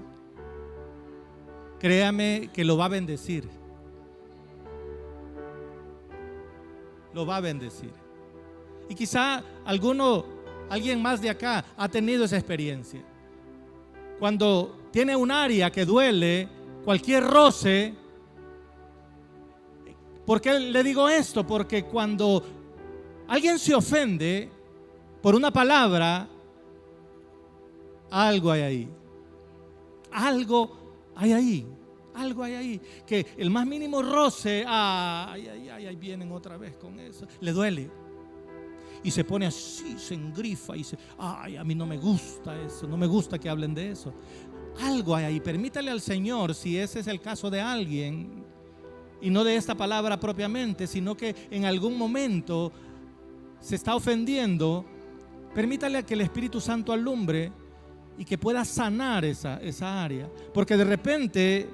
A: créame que lo va a bendecir. Lo va a bendecir. Y quizá alguien más de acá ha tenido esa experiencia. Cuando tiene un área que duele, cualquier roce. ¿Por qué le digo esto? Porque cuando alguien se ofende por una palabra, algo hay ahí. Algo hay ahí. Algo hay ahí, que el más mínimo roce, ahí vienen otra vez con eso, le duele. Y se pone así, se engrifa y dice, a mí no me gusta eso, no me gusta que hablen de eso. Algo hay ahí, permítale al Señor, si ese es el caso de alguien, y no de esta palabra propiamente, sino que en algún momento se está ofendiendo, permítale a que el Espíritu Santo alumbre y que pueda sanar esa área, porque de repente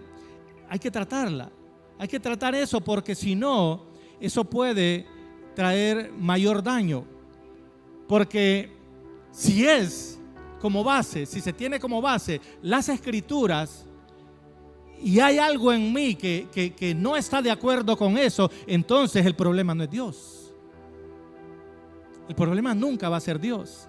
A: hay que tratarla, hay que tratar eso, porque si no, eso puede traer mayor daño. Porque si es como base, si se tiene como base las Escrituras y hay algo en mí que no está de acuerdo con eso, entonces el problema no es Dios. El problema nunca va a ser Dios.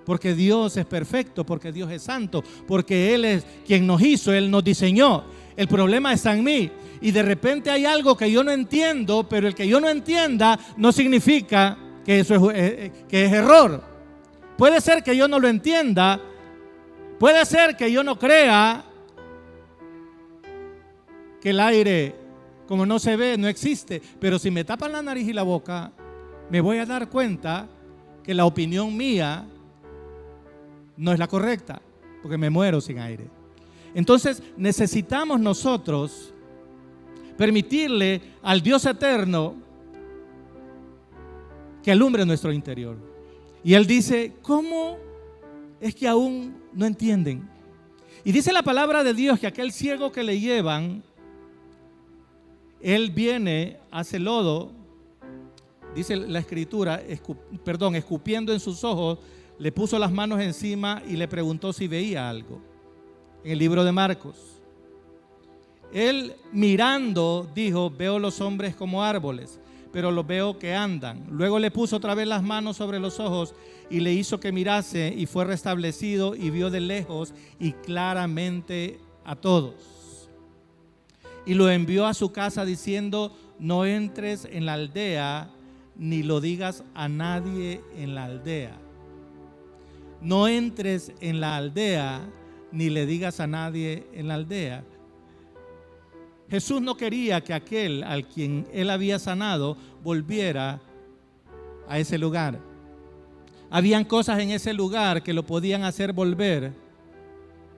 A: Porque Dios es perfecto, porque Dios es santo, porque Él es quien nos hizo, Él nos diseñó. El problema está en mí. Y de repente hay algo que yo no entiendo, pero el que yo no entienda no significa que eso es error. Puede ser que yo no lo entienda, puede ser que yo no crea que el aire, como no se ve, no existe. Pero si me tapan la nariz y la boca, me voy a dar cuenta que la opinión mía no es la correcta, porque me muero sin aire. Entonces necesitamos nosotros permitirle al Dios eterno que alumbre nuestro interior. Y Él dice, ¿cómo es que aún no entienden? Y dice la palabra de Dios que aquel ciego que le llevan, él viene, hace lodo, dice la Escritura, escupiendo en sus ojos, le puso las manos encima y le preguntó si veía algo. En el libro de Marcos. Él mirando dijo, veo los hombres como árboles, pero los veo que andan. Luego le puso otra vez las manos sobre los ojos y le hizo que mirase y fue restablecido y vio de lejos y claramente a todos. Y lo envió a su casa diciendo, no entres en la aldea ni lo digas a nadie en la aldea. No entres en la aldea ni le digas a nadie en la aldea. Jesús no quería que aquel al quien él había sanado volviera a ese lugar. Habían cosas en ese lugar que lo podían hacer volver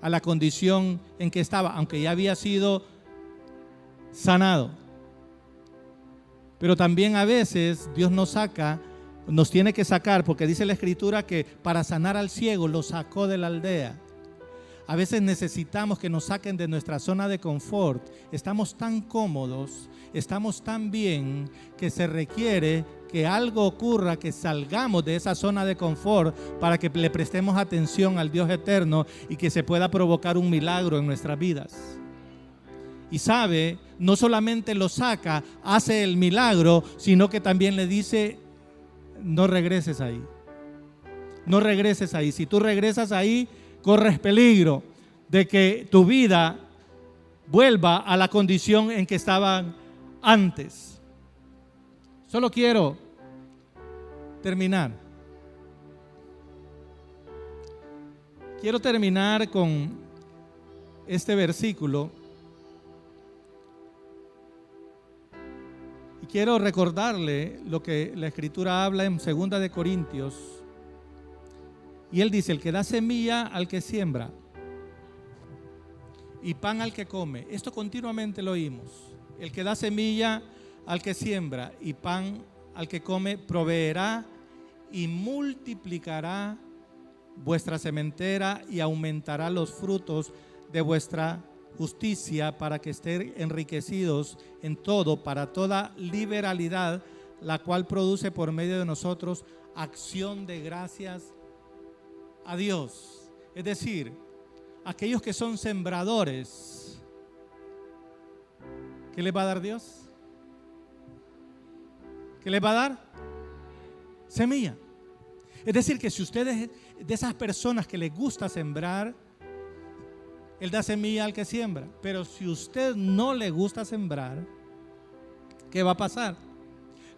A: a la condición en que estaba, aunque ya había sido sanado. Pero también a veces Dios nos tiene que sacar, porque dice la Escritura que para sanar al ciego lo sacó de la aldea. A veces necesitamos que nos saquen de nuestra zona de confort. Estamos tan cómodos, estamos tan bien, que se requiere que algo ocurra, que salgamos de esa zona de confort para que le prestemos atención al Dios eterno y que se pueda provocar un milagro en nuestras vidas. Y sabe, no solamente lo saca, hace el milagro, sino que también le dice: no regreses ahí. No regreses ahí. Si tú regresas ahí, corres peligro de que tu vida vuelva a la condición en que estaban antes. Solo quiero terminar. Quiero terminar con este versículo. Y quiero recordarle lo que la Escritura habla en 2 de Corintios. Y él dice: el que da semilla al que siembra y pan al que come. Esto continuamente lo oímos. El que da semilla al que siembra y pan al que come, proveerá y multiplicará vuestra sementera y aumentará los frutos de vuestra justicia, para que estén enriquecidos en todo, para toda liberalidad, la cual produce por medio de nosotros acción de gracias a Dios. Es decir, aquellos que son sembradores, ¿qué les va a dar Dios? ¿Qué les va a dar? Semilla. Es decir, que si usted es de esas personas que les gusta sembrar, Él da semilla al que siembra. Pero si usted no le gusta sembrar, ¿qué va a pasar?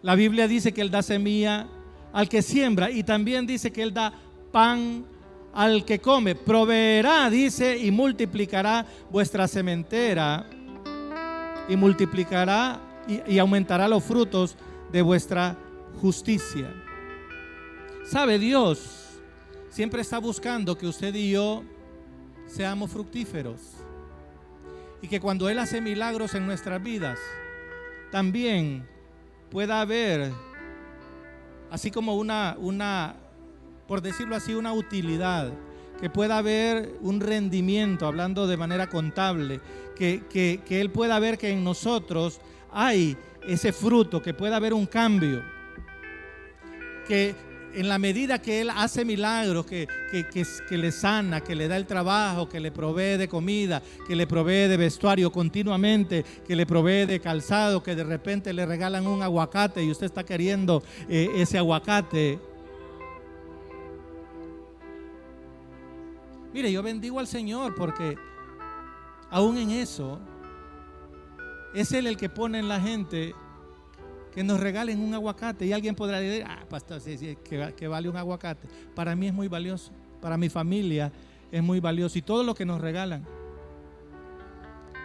A: La Biblia dice que Él da semilla al que siembra, y también dice que Él da pan al que come. Proveerá, dice, y multiplicará vuestra sementera, y multiplicará y aumentará los frutos de vuestra justicia. ¿Sabe? Dios siempre está buscando que usted y yo seamos fructíferos, y que cuando Él hace milagros en nuestras vidas, también pueda haber, así como una, por decirlo así, una utilidad, que pueda haber un rendimiento, hablando de manera contable, que Él pueda ver que en nosotros hay ese fruto, que pueda haber un cambio, que en la medida que Él hace milagros, que le sana, que le da el trabajo, que le provee de comida, que le provee de vestuario continuamente, que le provee de calzado, que de repente le regalan un aguacate y usted está queriendo ese aguacate. Mire, yo bendigo al Señor, porque aún en eso es Él el que pone en la gente que nos regalen un aguacate. Y alguien podrá decir: pastor, sí, que vale un aguacate. Para mí es muy valioso, para mi familia es muy valioso, y todo lo que nos regalan.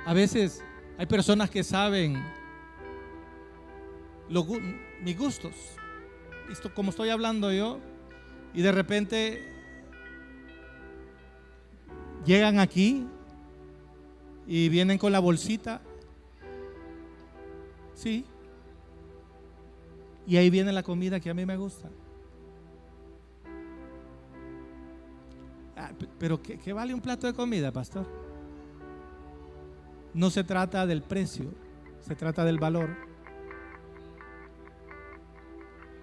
A: A veces hay personas que saben mis gustos, esto como estoy hablando yo, y de repente llegan aquí y vienen con la bolsita. Sí. Y ahí viene la comida que a mí me gusta. Pero ¿qué vale un plato de comida, pastor? No se trata del precio, se trata del valor.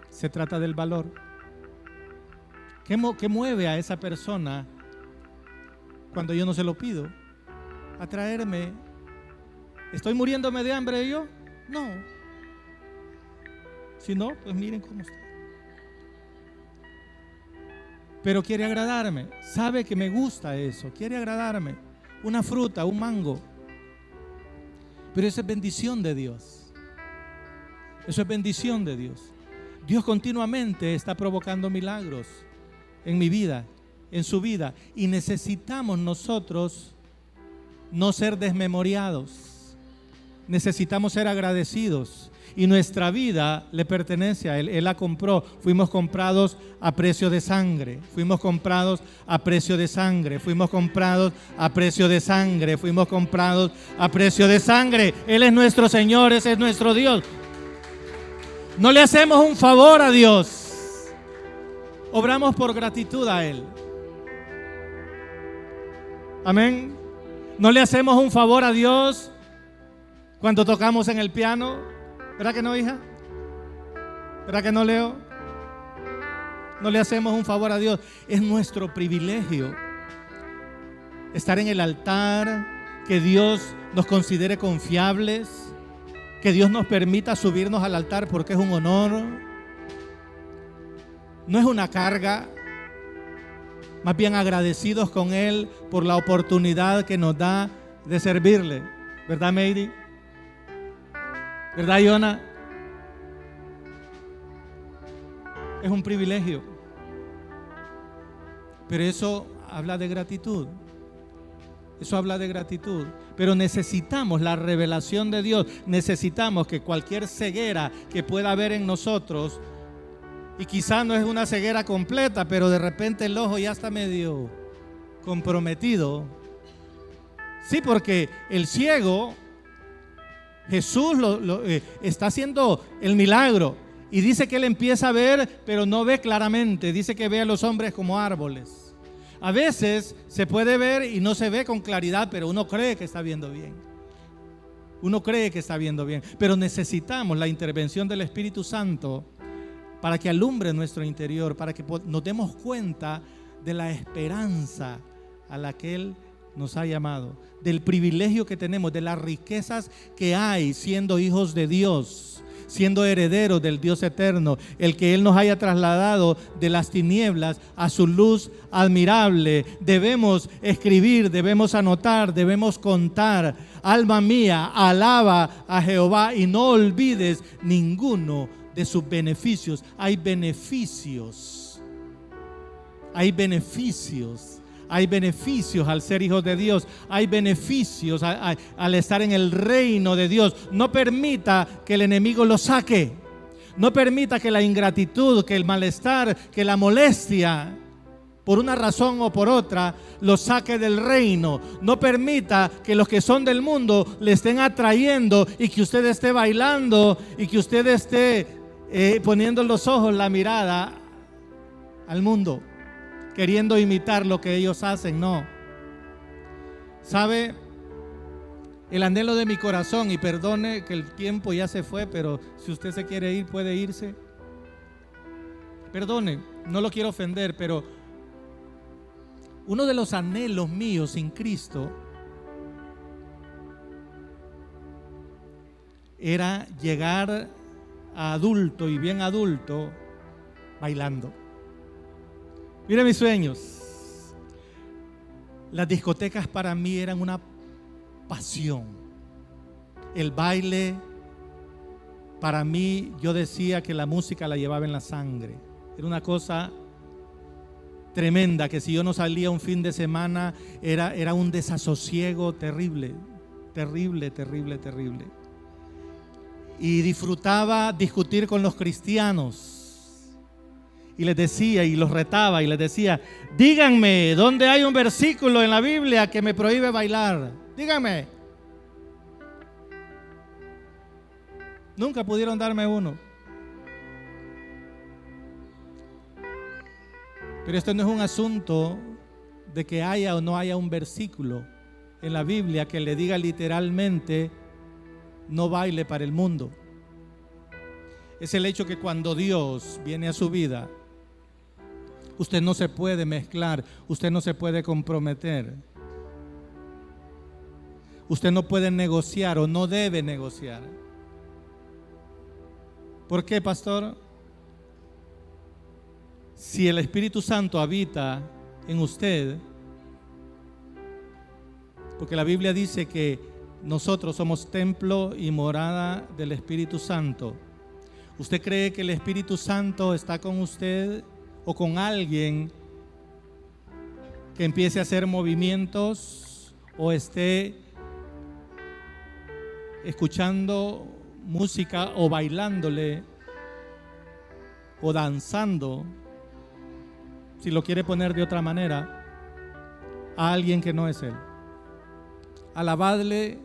A: Se trata del valor. ¿Qué mueve a esa persona cuando yo no se lo pido? A traerme. ¿Estoy muriéndome de hambre yo? No. Si no, pues miren cómo está. Pero quiere agradarme. Sabe que me gusta eso. Quiere agradarme. Una fruta, un mango. Pero eso es bendición de Dios. Eso es bendición de Dios. Dios continuamente está provocando milagros en mi vida, en su vida. Y necesitamos nosotros no ser desmemoriados. Necesitamos ser agradecidos. Y nuestra vida le pertenece a Él. Él la compró. Fuimos comprados a precio de sangre. Fuimos comprados a precio de sangre. Fuimos comprados a precio de sangre. Fuimos comprados a precio de sangre. Él es nuestro Señor, ese es nuestro Dios. No le hacemos un favor a Dios. Obramos por gratitud a Él. Amén. No le hacemos un favor a Dios cuando tocamos en el piano. ¿Verdad que no, hija? ¿Verdad que no, Leo? No le hacemos un favor a Dios. Es nuestro privilegio estar en el altar, que Dios nos considere confiables, que Dios nos permita subirnos al altar porque es un honor. No es una carga. Más bien agradecidos con Él por la oportunidad que nos da de servirle. ¿Verdad, Meiri? ¿Verdad, Yona? Es un privilegio. Pero eso habla de gratitud. Eso habla de gratitud. Pero necesitamos la revelación de Dios. Necesitamos que cualquier ceguera que pueda haber en nosotros, y quizás no es una ceguera completa, pero de repente el ojo ya está medio comprometido. Sí, porque el ciego, Jesús está haciendo el milagro. Y dice que él empieza a ver, pero no ve claramente. Dice que ve a los hombres como árboles. A veces se puede ver y no se ve con claridad, pero uno cree que está viendo bien. Uno cree que está viendo bien. Pero necesitamos la intervención del Espíritu Santo para que alumbre nuestro interior, para que nos demos cuenta de la esperanza a la que Él nos ha llamado, del privilegio que tenemos, de las riquezas que hay siendo hijos de Dios, siendo herederos del Dios eterno, el que Él nos haya trasladado de las tinieblas a su luz admirable. Debemos escribir, debemos anotar, debemos contar. Alma mía, alaba a Jehová y no olvides ninguno de sus beneficios. Hay beneficios. Hay beneficios. Hay beneficios al ser hijos de Dios. Hay beneficios al estar en el reino de Dios. No permita que el enemigo lo saque. No permita que la ingratitud, que el malestar, que la molestia, por una razón o por otra, lo saque del reino. No permita que los que son del mundo le estén atrayendo y que usted esté bailando y que usted esté poniendo los ojos, la mirada al mundo, queriendo imitar lo que ellos hacen. No. ¿Sabe? El anhelo de mi corazón, y perdone que el tiempo ya se fue, pero si usted se quiere ir, puede irse. Perdone, no lo quiero ofender, pero uno de los anhelos míos sin Cristo era llegar a adulto y bien adulto bailando. Mire mis sueños. Las discotecas para mí eran una pasión. El baile, para mí, yo decía que la música la llevaba en la sangre. Era una cosa tremenda, que si yo no salía un fin de semana era un desasosiego terrible, terrible, terrible, terrible. Y disfrutaba discutir con los cristianos. Y les decía, y los retaba, y les decía: díganme, ¿dónde hay un versículo en la Biblia que me prohíbe bailar? Díganme. Nunca pudieron darme uno. Pero esto no es un asunto de que haya o no haya un versículo en la Biblia que le diga literalmente: no baile para el mundo. Es el hecho que cuando Dios viene a su vida, usted no se puede mezclar, usted no se puede comprometer, usted no puede negociar o no debe negociar. ¿Por qué, pastor? Si el Espíritu Santo habita en usted, porque la Biblia dice que nosotros somos templo y morada del Espíritu Santo. ¿Usted cree que el Espíritu Santo está con usted o con alguien que empiece a hacer movimientos o esté escuchando música o bailándole o danzando, si lo quiere poner de otra manera, a alguien que no es Él? Alabadle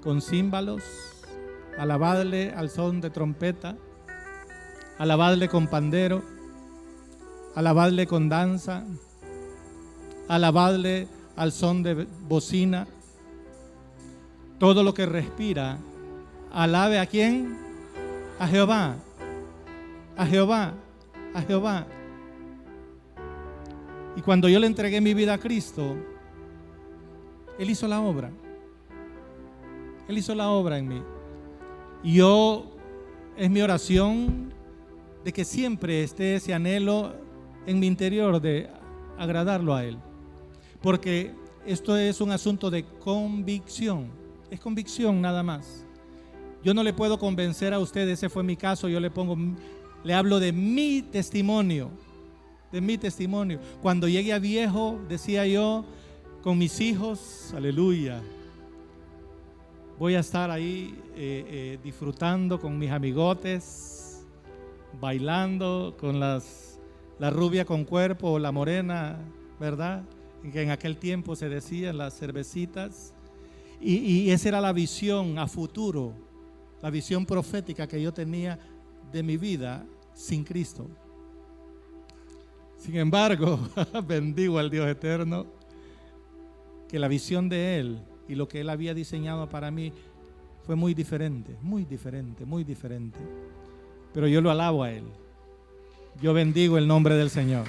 A: con címbalos, alabadle al son de trompeta, alabadle con pandero, alabadle con danza, alabadle al son de bocina. Todo lo que respira, alabe ¿a quién? A Jehová, a Jehová, a Jehová. Y cuando yo le entregué mi vida a Cristo, Él hizo la obra. Él hizo la obra en mí. Y es mi oración de que siempre esté ese anhelo en mi interior de agradarlo a Él. Porque esto es un asunto de convicción. Es convicción nada más. Yo no le puedo convencer a usted, ese fue mi caso, le hablo de mi testimonio. De mi testimonio. Cuando llegue a viejo, decía yo, con mis hijos, aleluya, voy a estar ahí disfrutando con mis amigotes, bailando con la rubia con cuerpo o la morena, ¿verdad? Que en aquel tiempo se decían las cervecitas. Y esa era la visión a futuro, la visión profética que yo tenía de mi vida sin Cristo. Sin embargo, bendigo al Dios eterno, que la visión de Él y lo que Él había diseñado para mí fue muy diferente, muy diferente, muy diferente. Pero yo lo alabo a Él. Yo bendigo el nombre del Señor.